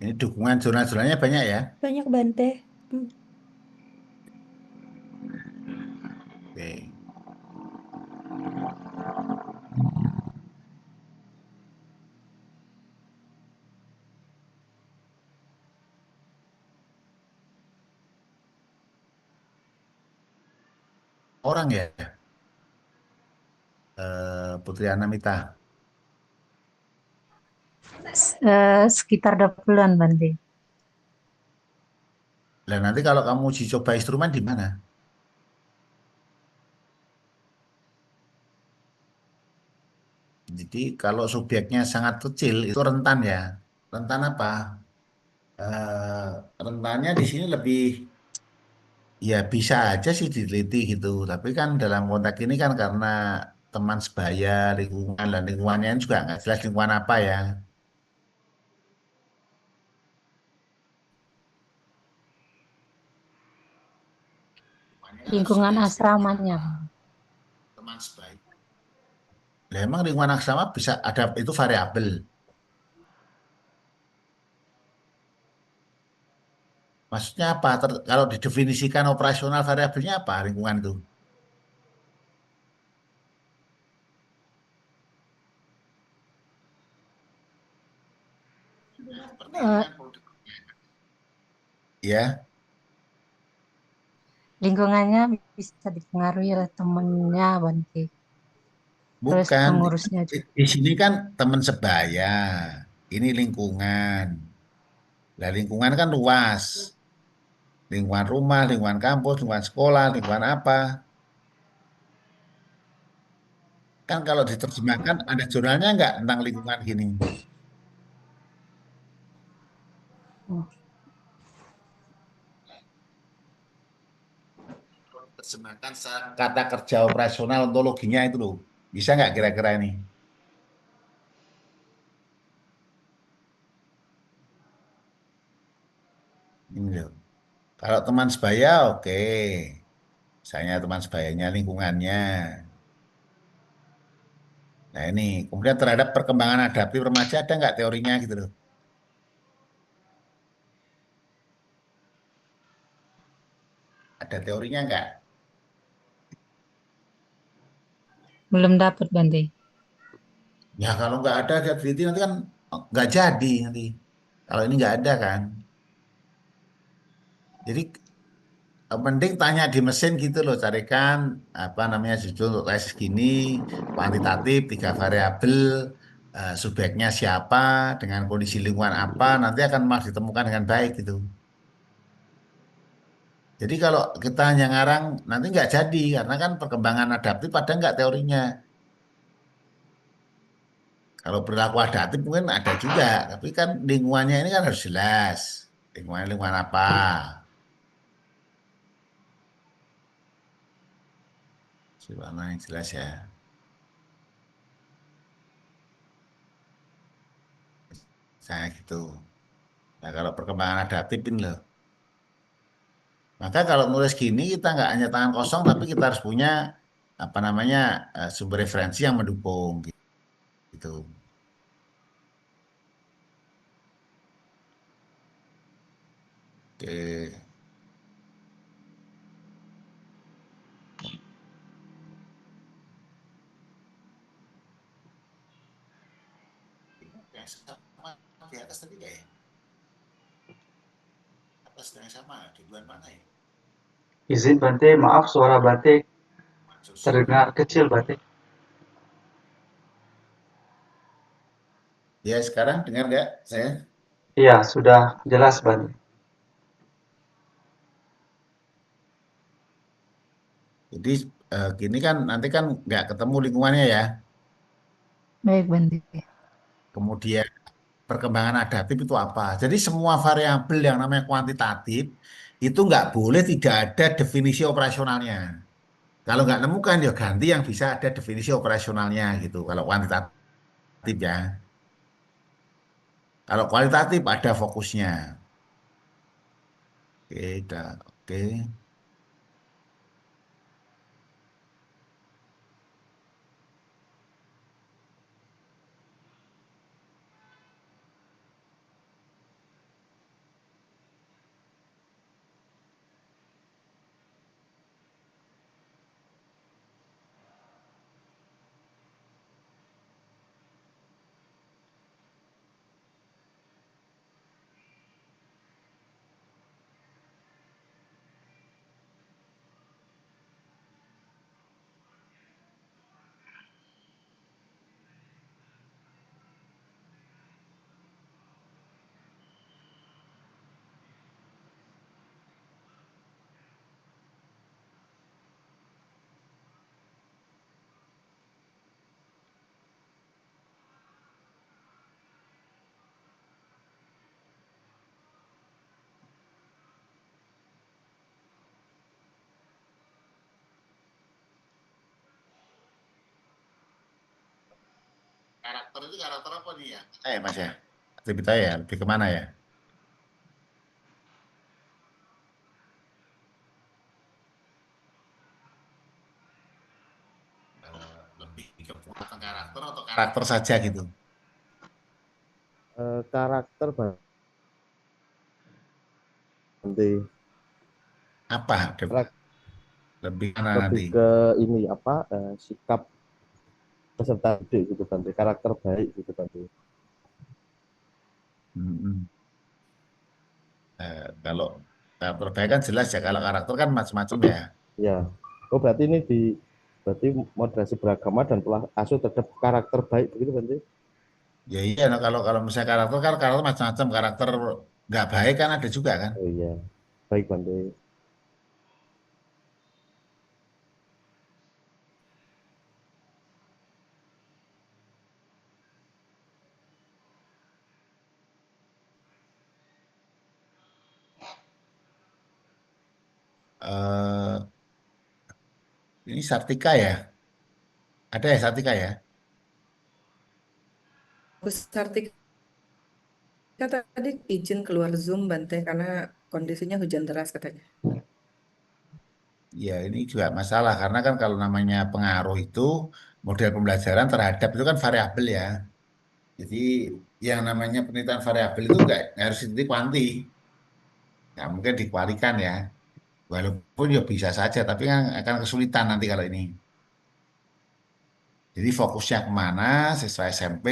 Ini dukungan jurnal-jurnalnya banyak ya. Banyak Bante. Oke. Orang ya, Putri Anamita. Sekitar 20-an Bante. Dan nanti kalau kamu uji coba instrumen di mana? Jadi kalau subjeknya sangat kecil itu rentan ya. Rentan apa? Rentannya di sini lebih ya bisa aja sih diteliti gitu. Tapi kan dalam konteks ini kan karena teman sebaya, lingkungan dan lingkungannya juga nggak jelas lingkungan apa ya. Lingkungannya kan harus Lingkungan realistis ya. asramanya. Teman sebaya. Lah emang lingkungan asrama bisa ada itu variabel. Maksudnya apa? Kalau didefinisikan operasional variabelnya apa lingkungan itu? Seperti ini Eh, kan perlu ya, Lingkungannya bisa dipengaruhi oleh temennya Bante. Terus bukan. pengurusnya juga. Di sini kan teman sebaya. Ini lingkungan. Lah lingkungan kan luas. Lingkungan rumah, lingkungan kampus, lingkungan sekolah, lingkungan apa. Kan kalau diterjemahkan ada jurnalnya nggak tentang lingkungan gini. Oh, Terjemahkan kata kerja operasional ontologinya itu loh. Bisa nggak kira-kira ini? Ini loh. Kalau teman sebaya, oke. Misalnya teman sebayanya, lingkungannya. Nah ini, kemudian terhadap perkembangan adaptif remaja ada nggak teorinya gitu loh? Ada teorinya nggak? belum dapat Bante. Ya kalau nggak ada, dia teliti nanti kan nggak jadi nanti. Kalau ini nggak ada kan. Jadi mending tanya di mesin gitu loh, carikan apa namanya judul untuk tes gini, kuantitatif, 3 variabel, subjeknya siapa, dengan kondisi lingkungan apa, nanti akan malah ditemukan dengan baik gitu. Jadi kalau kita hanya ngarang, nanti nggak jadi, karena kan perkembangan adaptif ada nggak teorinya. Kalau perilaku adaptif mungkin ada juga, tapi kan lingkungannya ini kan harus jelas. Lingkungan apa? Mana yang jelas ya. Saya gitu. Nah, kalau perkembangan adaptif ini loh. Maka kalau nulis gini kita nggak hanya tangan kosong, tapi kita harus punya apa namanya sumber referensi yang mendukung gitu. Oke. Yang sama di atas tadi nggak ya? Atas yang sama di bulan mana ya? Izin Bante, maaf suara Bante terdengar kecil Bante. Ya sekarang dengar nggak saya? Iya, sudah jelas Bante. Jadi gini kan nanti kan nggak ketemu lingkungannya ya. Baik, Bante. Kemudian perkembangan adaptif itu apa? Jadi semua variabel yang namanya kuantitatif itu nggak boleh tidak ada definisi operasionalnya. Kalau nggak nemukan ya ganti yang bisa ada definisi operasionalnya gitu. Kalau kuantitatif ya. Kalau kualitatif ada fokusnya. Oke, udah. Oke. Karakter itu karakter apa nih ya? Mas ya. Lebih tahu ya, lebih kemana ya? Lebih ke penguatan karakter atau karakter saja gitu? Karakter Bante. Apa? Karak- Lebih mana lebih nanti? ke ini apa sikap peserta didik gitu Bante, karakter baik gitu Bante. Hmm. Kalau karakter baik kan jelas ya. Kalau karakter kan macam-macam ya. Ya. Oh berarti ini berarti moderasi beragama dan pola asuh terhadap karakter baik begitu Bante. Ya iya, nah, kalau kalau misalnya karakter kan karakter macam-macam. Karakter nggak baik kan ada juga kan. Oh iya. Baik Bante. eh ini Sartika ya. Ada ya Sartika ya. Besar tiga tadi izin keluar Zoom Bante karena kondisinya hujan deras katanya. Ya ini juga masalah karena kan kalau namanya pengaruh itu model pembelajaran terhadap itu kan variabel ya. Jadi yang namanya penelitian variabel itu nggak harus itu kuanti, nggak mungkin dikualikan ya. Walaupun ya bisa saja, tapi kan akan kesulitan nanti kalau ini. Jadi fokusnya kemana, siswa SMP,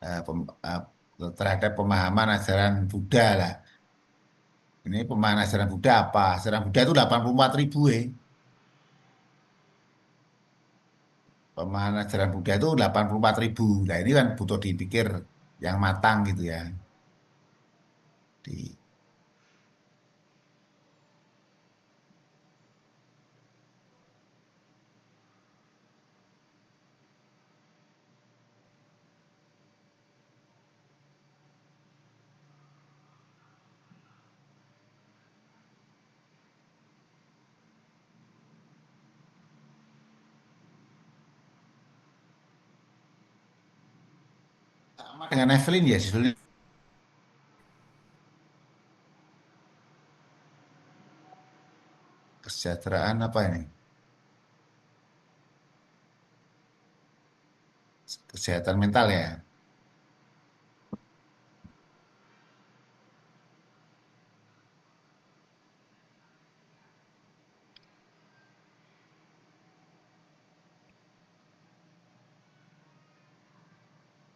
eh, pem- eh, terhadap pemahaman ajaran Buddha lah. Ini pemahaman ajaran Buddha apa? Ajaran Buddha itu 84.000 ya. Pemahaman ajaran Buddha itu 84.000. Nah ini kan butuh dipikir yang matang gitu ya. Di, sama dengan Evelyn ya, sebetulnya kesejahteraan apa ini? Kesehatan mental ya.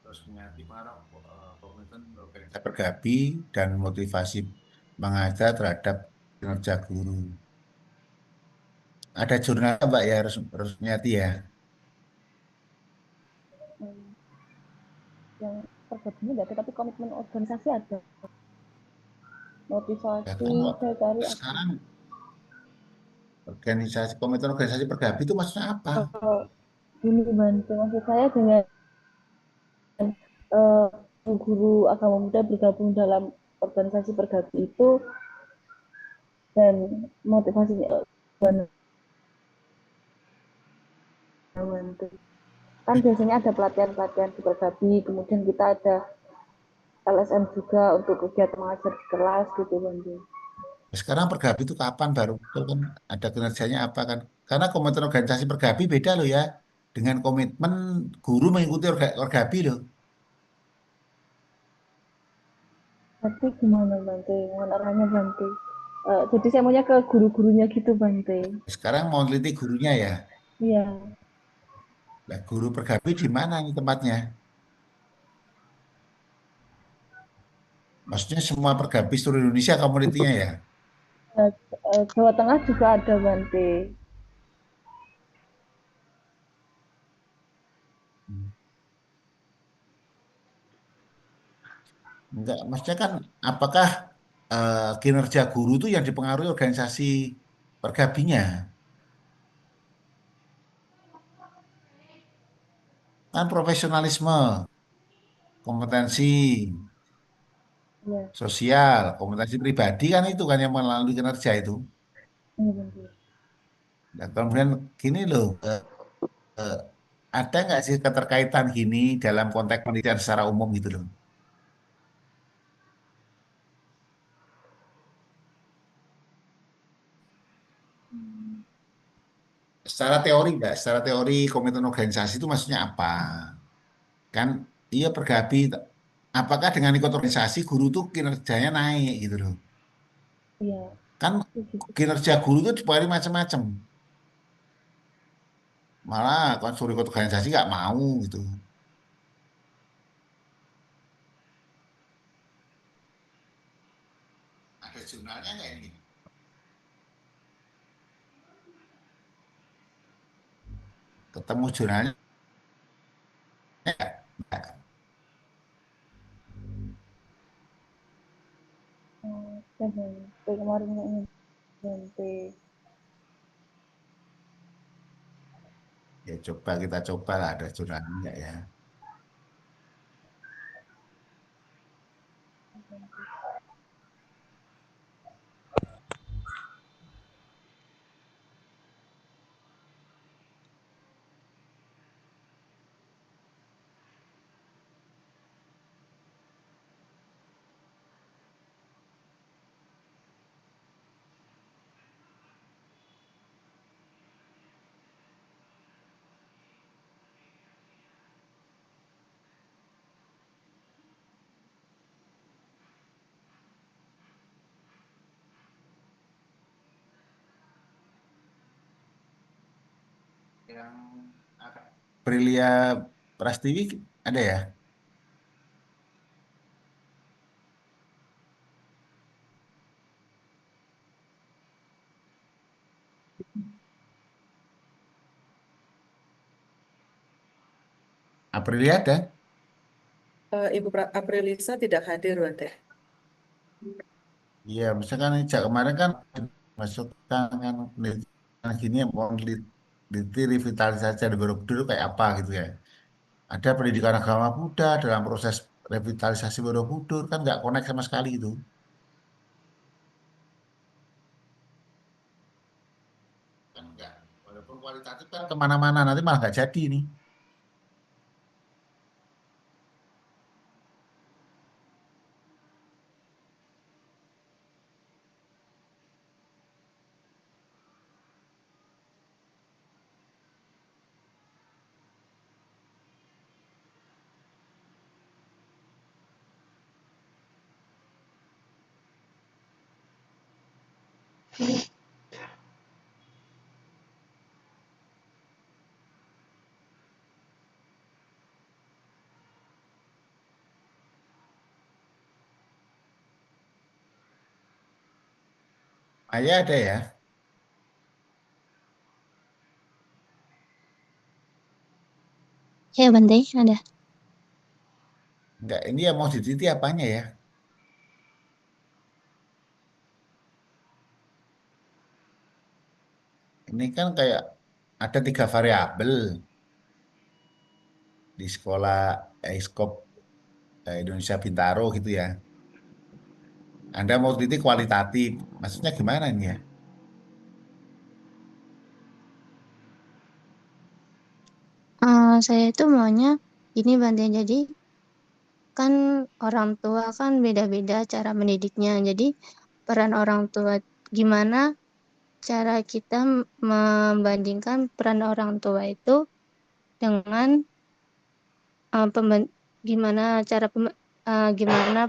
Terus menyati para komitmen organisasi Pergabi dan motivasi mengajar terhadap kinerja guru. Ada jurnal Mbak ya harus nyati ya. Yang pergabinya nggak ada, tapi komitmen organisasi ada. Ya, Motivasi kan, saya cari apa? sekarang organisasi komitmen organisasi Pergabi itu maksudnya apa? Kalau ini bantu maksud saya dengan eh, guru agama muda bergabung dalam organisasi Pergabi itu, dan motivasinya bantu. Kan biasanya ada pelatihan-pelatihan di Pergabi, kemudian kita ada LSM juga untuk kegiatan mengajar di kelas gitu bantu. Sekarang Pergabi itu kapan baru betul kan ada kinerjanya apa kan? Karena komitmen organisasi Pergabi beda loh ya dengan komitmen guru mengikuti Pergabi loh. Tapi gimana Bante? Mohon arahnya Bante. Jadi saya maunya ke guru-gurunya gitu Bante. Sekarang mau teliti gurunya ya. Iya. Nah, guru Pergabi di mana nih tempatnya? Maksudnya semua Pergabi seluruh Indonesia komunitinya ya. Jawa Tengah juga ada Bante. Enggak, maksudnya kan apakah kinerja guru itu yang dipengaruhi organisasi Pergabinya? Kan profesionalisme, kompetensi Iya. sosial, kompetensi pribadi kan itu kan yang melalui kinerja itu. Iya Bante. Dan kemudian gini loh, eh, ada nggak sih keterkaitan gini dalam konteks pendidikan secara umum gitu loh? Secara teori nggak? Secara teori komitmen organisasi itu maksudnya apa? Kan iya Pergabi, apakah dengan ikut organisasi guru tuh kinerjanya naik gitu loh? Iya. Kan kinerja guru itu dipengaruhi macam-macam. Malah kan suruh ikut organisasi nggak mau gitu. Ada jurnalnya nggak ini? Ketemu jurnalnya nggak? Oke Bante. Kemarin ini Bante. Ya coba kita coba lah ada jurnalnya nggak ya. Yang Prilia Prastiwi ada ya? Aprilia ada? Ibu Aprilisa tidak hadir, Bante. Iya, misalkan sejak kemarin kan masukkan kan penelitian gini mau meneliti revitalisasi Candi Borobudur kayak apa gitu ya. Ada pendidikan agama Buddha dalam proses revitalisasi Borobudur kan nggak connect sama sekali itu. Kan enggak. Walaupun kualitatif kan kemana-mana nanti malah nggak jadi nih. Maya ada ya? Ya, Bante, ada. Enggak, ini ya mau diteliti apanya ya? Ini kan kayak ada 3 variabel di sekolah Skop Indonesia Bintaro gitu ya. Anda mau teliti kualitatif, maksudnya gimana ini ya? Saya itu maunya ini Bante, jadi kan orang tua kan beda-beda cara mendidiknya. Jadi peran orang tua, gimana cara kita membandingkan peran orang tua itu dengan gimana cara gimana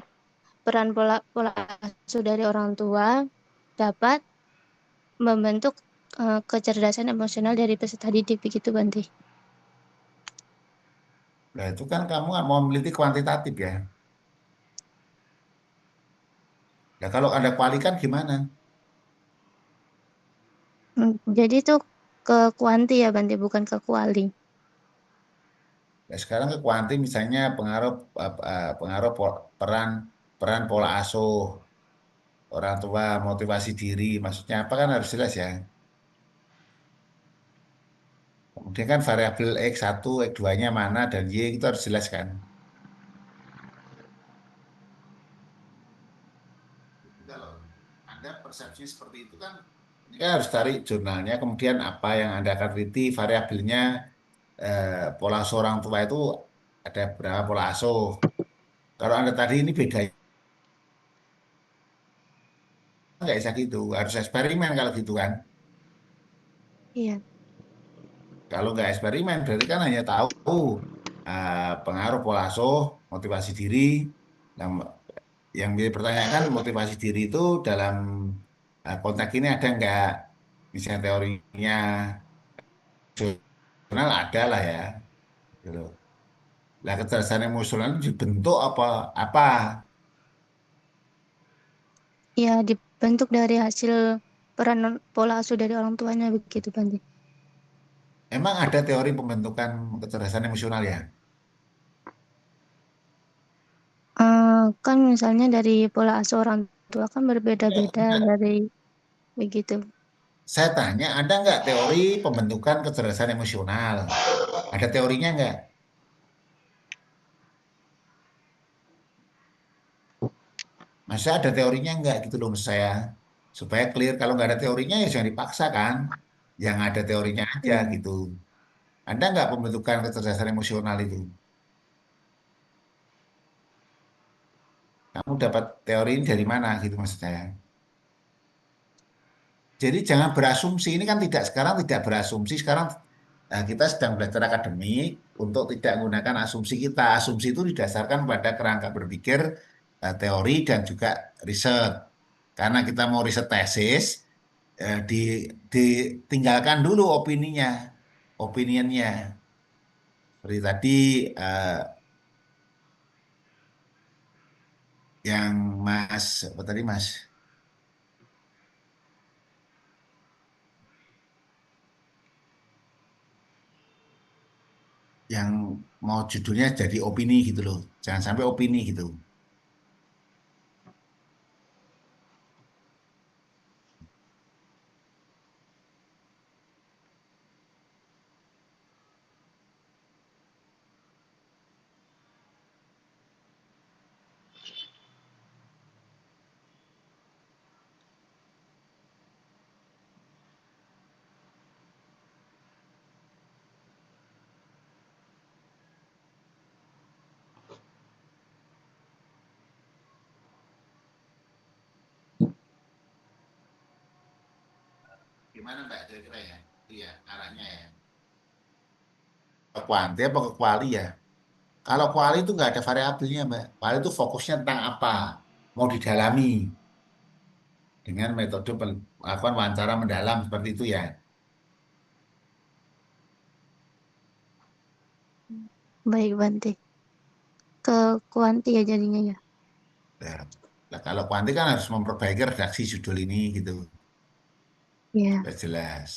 peran pola pola asuh dari orang tua dapat membentuk kecerdasan emosional dari peserta didik begitu Bante. Nah, itu kan kamu mau meneliti kuantitatif ya. Nah, kalau ada kuali kan gimana? Jadi itu ke kuanti ya Bante, bukan ke kuali. Nah, sekarang ke kuanti misalnya pengaruh pengaruh peran peran pola asuh orang tua, motivasi diri, maksudnya apa kan harus jelas ya. Kemudian kan variabel X1, X2-nya mana dan Y itu harus jelas kan. Jadi kalau Anda persepsi seperti itu kan, ini kan harus cari jurnalnya, kemudian apa yang Anda akan teliti, variabelnya, pola asuh orang tua itu ada berapa pola asuh. Kalau Anda tadi ini beda, nggak bisa gitu, harus eksperimen kalau gitu kan. Iya. Kalau nggak eksperimen berarti kan hanya tahu pengaruh pola asuh, motivasi diri. Nah, yang dipertanyakan motivasi diri itu dalam konteks ini ada nggak? Misalnya teorinya emosional ada lah ya. Gitu. Lah kecerdasan emosional itu dibentuk apa? Ya, dibentuk dari hasil peran pola asuh dari orang tuanya begitu Bante. Emang ada teori pembentukan kecerdasan emosional ya? Kan misalnya dari pola asuh orang tua kan berbeda-beda dari begitu. Saya tanya, ada nggak teori pembentukan kecerdasan emosional? Ada teorinya nggak? Masa ada teorinya nggak gitu loh maksud saya. Supaya clear, kalau nggak ada teorinya ya jangan dipaksa kan. Yang ada teorinya aja Hmm. gitu. Ada nggak pembentukan kecerdasan emosional itu? Kamu dapat teori ini dari mana gitu maksud saya. Jadi jangan berasumsi, ini kan tidak sekarang tidak berasumsi, sekarang kita sedang belajar akademik untuk tidak menggunakan asumsi kita. Asumsi itu didasarkan pada kerangka berpikir, teori dan juga riset. Karena kita mau riset tesis, ditinggalkan dulu opininya, opinionnya. Seperti tadi eh, yang Mas, apa tadi Mas? yang mau judulnya jadi opini gitu loh. Jangan sampai opini gitu. Gimana Mbak kira-kira ya? Itu ya arahnya ya. Ke kuanti apa ke kuali ya? Kalau kuali itu nggak ada variabelnya Mbak. Kuali itu fokusnya tentang apa? Mau didalami dengan metode melakukan wawancara mendalam seperti itu ya. Baik, Bante. Ke kuanti ya jadinya ya. Nah, kalau kuanti kan harus memperbaiki redaksi judul ini gitu. Iya. Biar jelas.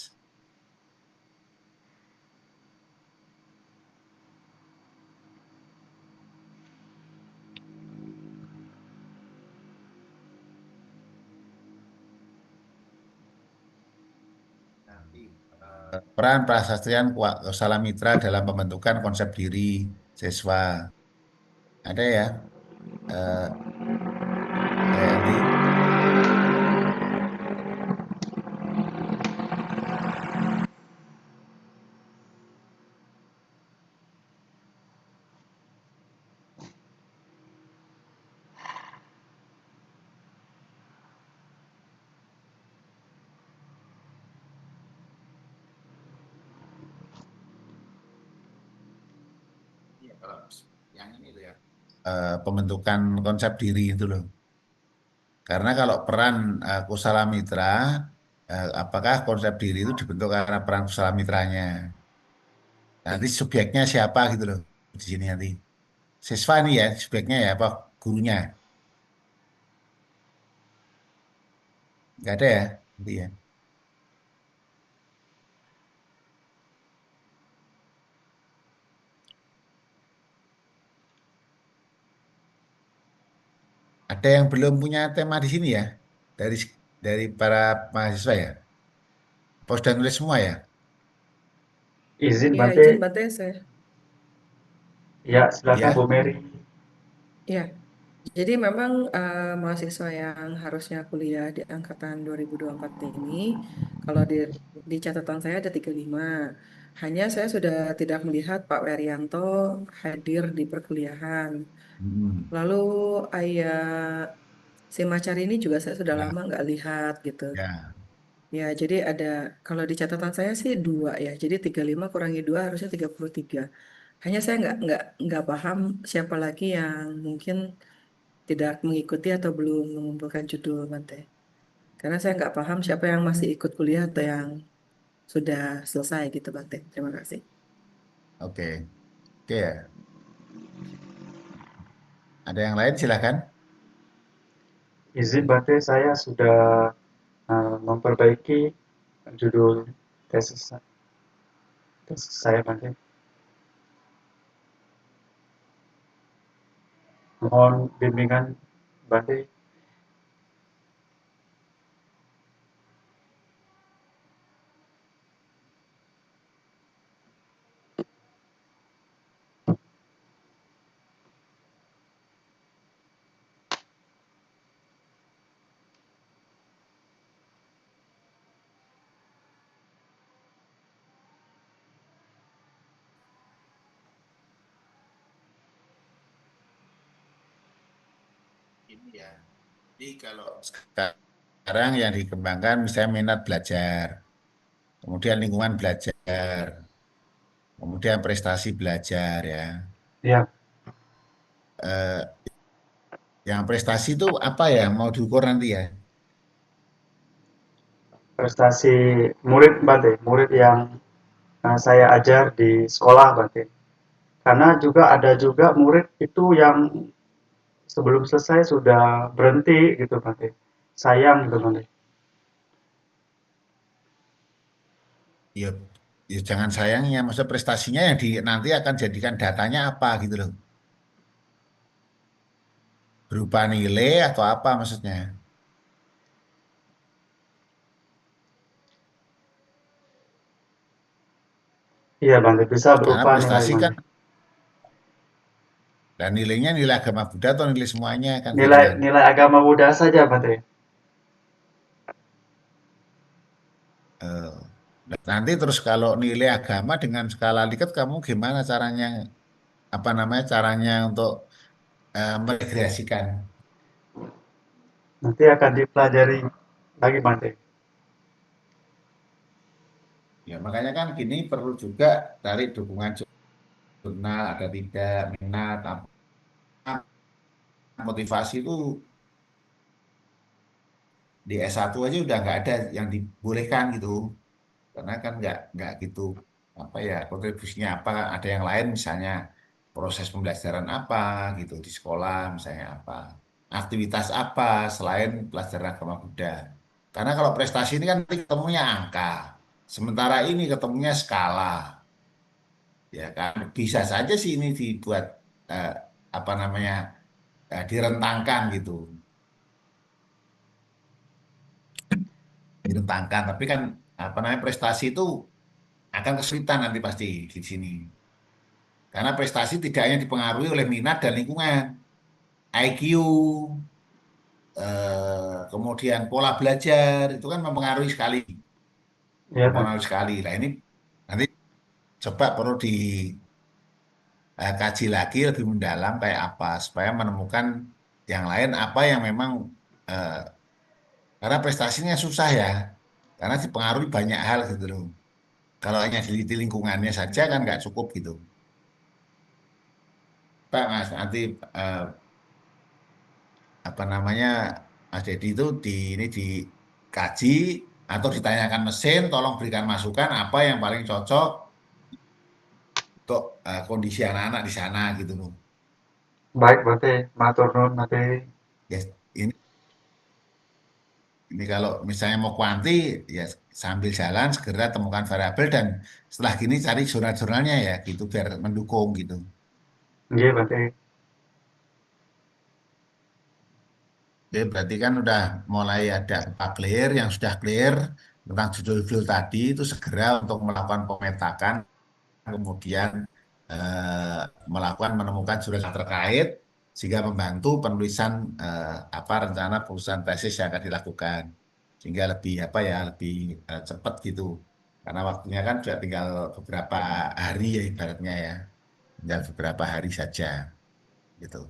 Peran prasastrian Kusala Mitra dalam pembentukan konsep diri siswa. Ada ya, eh, Yanti? Iya, kalau yang ini tuh ya. Pembentukan konsep diri itu loh. Karena kalau peran Kusala Mitra, apakah konsep diri itu dibentuk karena peran Kusala Mitranya? Nanti subjeknya siapa gitu loh di sini nanti. Siswa ini ya subjeknya ya apa gurunya? Nggak ada ya nanti ya. Ada yang belum punya tema di sini ya dari para mahasiswa ya? Apa sudah nulis semua ya? Izin Ya, Bante, izin Bante saya. ya silakan Bu Ya. Mary. Ya, jadi memang mahasiswa yang harusnya kuliah di angkatan 2024 ini, kalau di catatan saya ada 35. Hanya saya sudah tidak melihat Pak Werianto hadir di perkuliahan. Hmm. Lalu Ayah Simacari ini juga saya sudah Ya, lama nggak lihat gitu. ya. Ya, jadi ada, kalau di catatan saya sih 2 ya. Jadi 35 kurangi 2 harusnya 33. Hanya saya nggak paham siapa lagi yang mungkin tidak mengikuti atau belum mengumpulkan judul Bante. Karena saya nggak paham siapa yang masih ikut kuliah atau yang sudah selesai gitu Bante. Terima kasih. Oke. Oke ya. Ada yang lain silakan. Izin Bante, saya sudah memperbaiki judul tesis saya Bante. Mohon bimbingan Bante. Ini ya. Jadi kalau sekarang yang dikembangkan misalnya minat belajar, kemudian lingkungan belajar, kemudian prestasi belajar ya. Ya, Eh, yang prestasi itu apa ya mau diukur nanti ya? prestasi murid Bante, murid yang saya ajar di sekolah Bante. Karena juga ada juga murid itu yang sebelum selesai sudah berhenti gitu Bante. Sayang gitu Bante. Iya, ya jangan sayangnya, maksud prestasinya yang nanti akan jadikan datanya apa gitu loh. Berupa nilai atau apa maksudnya. Iya Bante, bisa Karena berupa nilai prestasi Bante. kan, dan nilainya nilai agama Buddha atau nilai semuanya kan gitu Nilai kan. nilai agama Buddha saja Bante. Eh, nanti terus kalau nilai agama dengan skala Likert kamu gimana caranya, apa namanya, caranya untuk meregresikan. Nanti akan dipelajari lagi Bante. Ya makanya kan gini perlu juga dari dukungan jurnal, ada tidak minat, apa motivasi itu di S1 aja udah nggak ada yang dibolehkan gitu. Karena kan nggak gitu, apa ya, kontribusinya apa, ada yang lain misalnya proses pembelajaran apa gitu di sekolah, misalnya apa aktivitas apa selain pelajaran agama Buddha. Karena kalau prestasi ini kan nanti ketemunya angka, sementara ini ketemunya skala, ya kan bisa saja sih ini dibuat eh, apa namanya, direntangkan gitu, direntangkan, tapi kan apa namanya, prestasi itu akan kesulitan nanti pasti di sini. Karena prestasi tidak hanya dipengaruhi oleh minat dan lingkungan, IQ, kemudian pola belajar itu kan mempengaruhi sekali, Iya Bante. mempengaruhi sekali. Nah ini nanti coba perlu dikaji lagi lebih mendalam kayak apa supaya menemukan yang lain apa yang memang eh, karena prestasinya susah ya, karena dipengaruhi banyak hal gitu loh. Kalau hanya di lingkungannya saja kan nggak cukup gitu. Pak Mas nanti eh, apa namanya, Mas Dedi itu ini dikaji atau ditanyakan mesin, tolong berikan masukan apa yang paling cocok untuk kondisi anak-anak di sana gitu loh. Baik Bante, matur nuwun Bante. Ya, ini kalau misalnya mau kuanti ya sambil jalan segera temukan variabel dan setelah gini cari jurnal-jurnalnya ya gitu biar mendukung gitu. Iya Bante. Oke, berarti kan udah mulai ada clear yang sudah clear tentang judul-judul tadi itu segera untuk melakukan pemetakan kemudian melakukan menemukan jurnal terkait sehingga membantu penulisan apa rencana penulisan tesis yang akan dilakukan sehingga lebih apa ya lebih cepat gitu karena waktunya kan sudah tinggal beberapa hari ya ibaratnya ya tinggal beberapa hari saja gitu.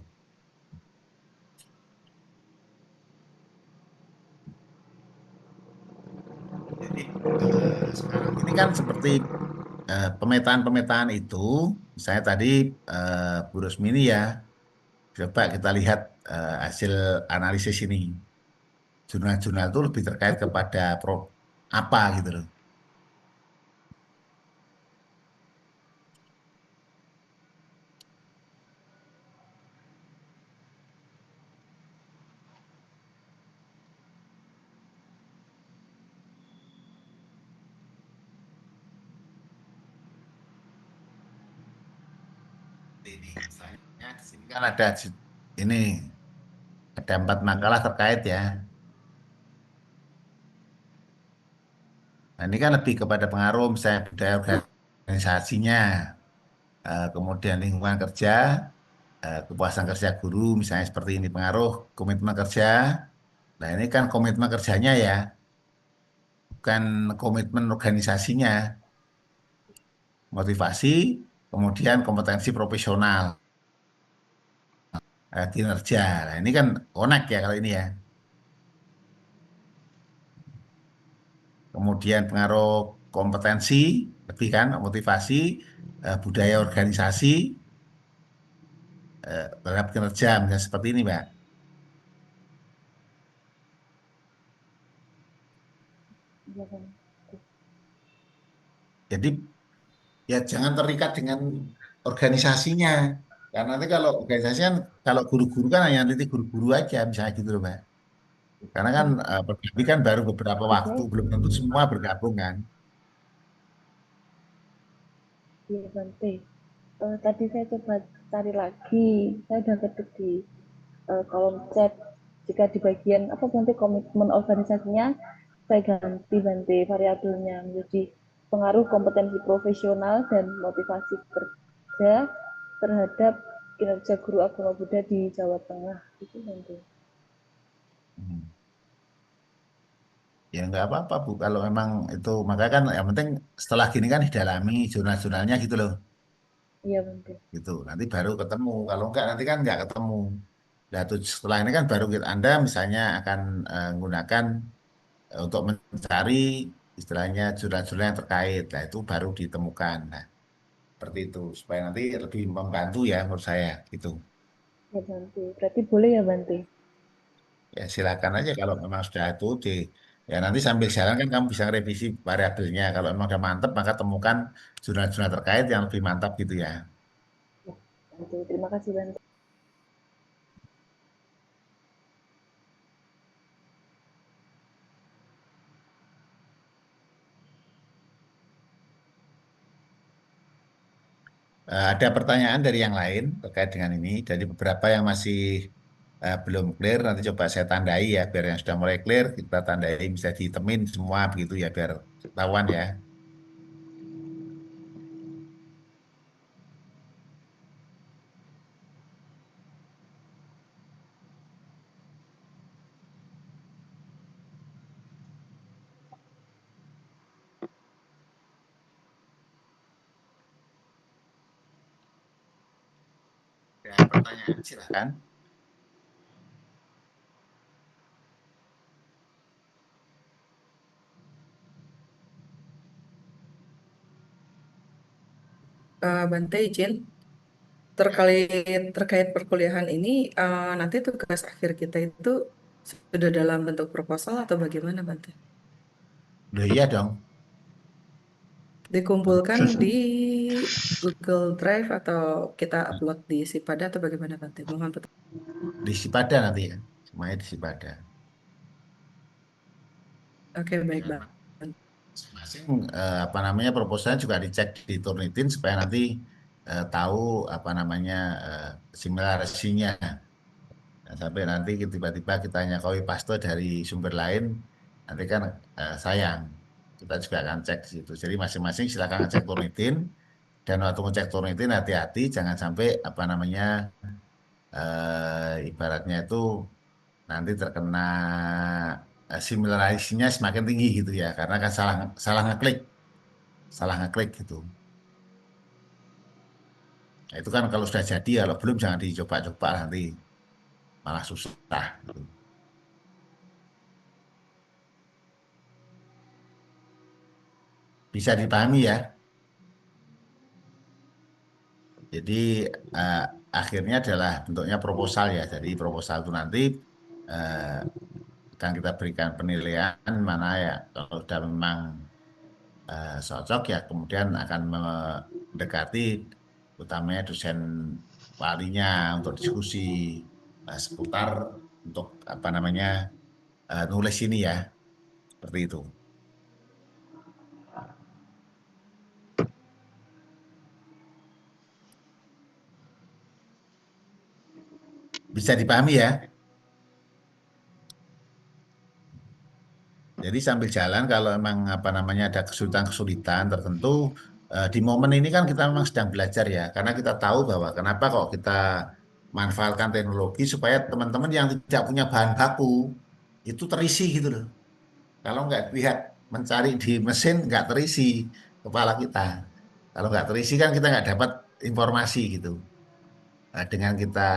Jadi sekarang ini kan seperti pemetaan-pemetaan itu saya tadi Bu Rosmini ya coba kita lihat hasil analisis ini. Jurnal-jurnal itu lebih terkait kepada apa gitu loh. Ini misalnya di sini kan ada ini ada 4 makalah terkait ya. Nah, ini kan lebih kepada pengaruh misalnya budaya organisasinya, kemudian lingkungan kerja, kepuasan kerja guru misalnya seperti ini pengaruh komitmen kerja. Nah, ini kan komitmen kerjanya ya, bukan komitmen organisasinya, motivasi, kemudian kompetensi profesional, kinerja. Nah, ini kan connect ya kalau ini ya. Kemudian pengaruh kompetensi, lebih kan, motivasi, budaya organisasi, terhadap kinerja, misalnya seperti ini, Mbak. Iya Bante. Jadi ya jangan terikat dengan organisasinya. Karena nanti kalau organisasi kan, kalau guru-guru kan hanya nanti guru-guru aja, misalnya gitu loh, Mbak. Karena kan berarti kan baru beberapa waktu, Oke. belum tentu semua bergabung kan. Iya Bante. Tadi saya coba cari lagi, saya udah ketik di kolom chat. Jika di bagian apa Bante komitmen organisasinya, saya ganti Bante variabelnya menjadi pengaruh kompetensi profesional dan motivasi kerja terhadap kinerja guru agama Buddha di Jawa Tengah. Itu Bante. Hmm. Ya nggak apa-apa Bu, kalau memang itu, makanya kan yang penting setelah gini kan didalami jurnal-jurnalnya gitu loh, Iya Bante. gitu. Nanti baru ketemu, kalau enggak nanti kan nggak ketemu. Nah, setelah ini kan baru Anda misalnya akan menggunakan untuk mencari istilahnya jurnal-jurnal yang terkait, nah itu baru ditemukan. Nah, seperti itu, supaya nanti lebih membantu ya menurut saya, gitu. Ya Bante. Berarti boleh ya Bante? Ya silakan aja kalau memang sudah itu ya nanti sambil jalan kan kamu bisa revisi variabelnya. Kalau memang udah mantap maka temukan jurnal-jurnal terkait yang lebih mantap gitu ya. Ya, Bante. Terima kasih Bante. Ada pertanyaan dari yang lain terkait dengan ini. Dari beberapa yang masih belum clear, nanti coba saya tandai ya. Biar yang sudah mulai clear, kita tandai bisa ditemin semua begitu ya, biar ketahuan ya. Ya, pertanyaan silakan. Bante izin terkait perkuliahan ini, nanti tugas akhir kita itu sudah dalam bentuk proposal atau bagaimana Bante? Loh iya dong. Dikumpulkan di Google Drive atau kita upload di Sipada atau bagaimana Bante? Mohon petunjuk. Di Sipada nanti ya. Semuanya di Sipada. Oke, baik Ya, Bang. masing apa namanya proposalnya juga dicek di Turnitin supaya nanti tahu apa namanya simulasinya. Nah, sampai nanti tiba-tiba kita nyakoi paste dari sumber lain, nanti kan sayang. Kita juga akan cek di situ. Jadi masing-masing silakan ngecek Turnitin, dan waktu ngecek Turnitin hati-hati jangan sampai apa namanya ibaratnya itu nanti terkena similarisinya semakin tinggi gitu ya, karena kan salah salah ngeklik gitu. Nah, itu kan kalau sudah jadi, kalau belum jangan dicoba-coba nanti malah susah gitu. Bisa dipahami ya. Jadi eh, akhirnya adalah bentuknya proposal ya. Jadi proposal itu nanti eh, akan kita berikan penilaian mana ya, kalau sudah memang cocok ya kemudian akan mendekati utamanya dosen walinya untuk diskusi seputar untuk apa namanya nulis ini ya, seperti itu. Bisa dipahami ya. Jadi sambil jalan kalau memang apa namanya ada kesulitan-kesulitan tertentu di momen ini kan kita memang sedang belajar ya, karena kita tahu bahwa kenapa kok kita manfaatkan teknologi supaya teman-teman yang tidak punya bahan baku itu terisi gitu loh. Kalau nggak lihat mencari di mesin nggak terisi kepala kita. Kalau nggak terisi kan kita nggak dapat informasi gitu. Nah, dengan kita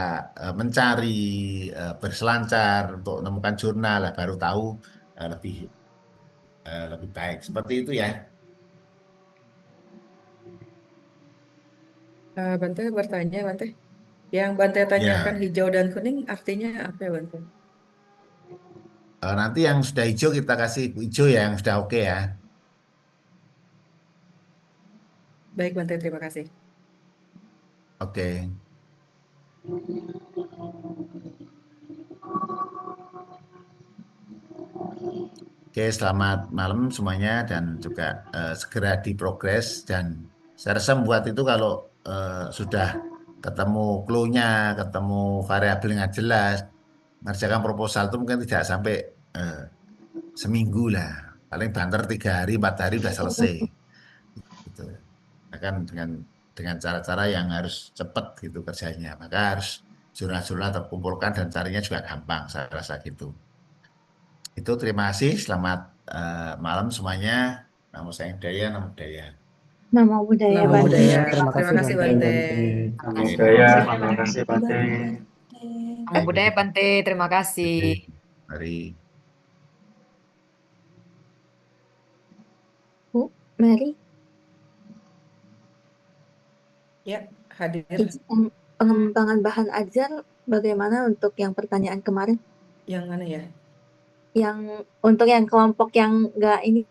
mencari berselancar untuk menemukan jurnal lah, baru tahu lebih baik. Seperti itu ya. Bante bertanya, Bante. Yang Bante tanyakan Ya, hijau dan kuning artinya apa ya Bante? nanti yang sudah hijau kita kasih hijau ya, yang sudah oke ya. Baik Bante, terima kasih. Oke. Oke, selamat malam semuanya dan juga segera diprogres dan Saya rasa membuat itu kalau sudah ketemu clue-nya, ketemu variabel yang jelas, mengerjakan proposal itu mungkin tidak sampai seminggu lah. Paling banter 3 hari, 4 hari udah selesai. Gitu. Akan dengan cara-cara yang harus cepat gitu kerjanya. Maka harus jurnal-jurnal terkumpulkan dan carinya juga gampang, saya rasa gitu. Itu terima kasih, selamat malam semuanya. Namo saya Daya, namo Daya. Nama budaya Nama Bante. budaya. Terima Terima kasih kasih Bante. Bante. Namo Buddhaya, terima kasih Bante. Namo Buddhaya Bante, terima kasih. Mari. Bu, Mary, Ya, hadir. pengembangan bahan ajar bagaimana untuk yang pertanyaan kemarin? Yang mana ya? Yang untuk yang kelompok yang enggak ini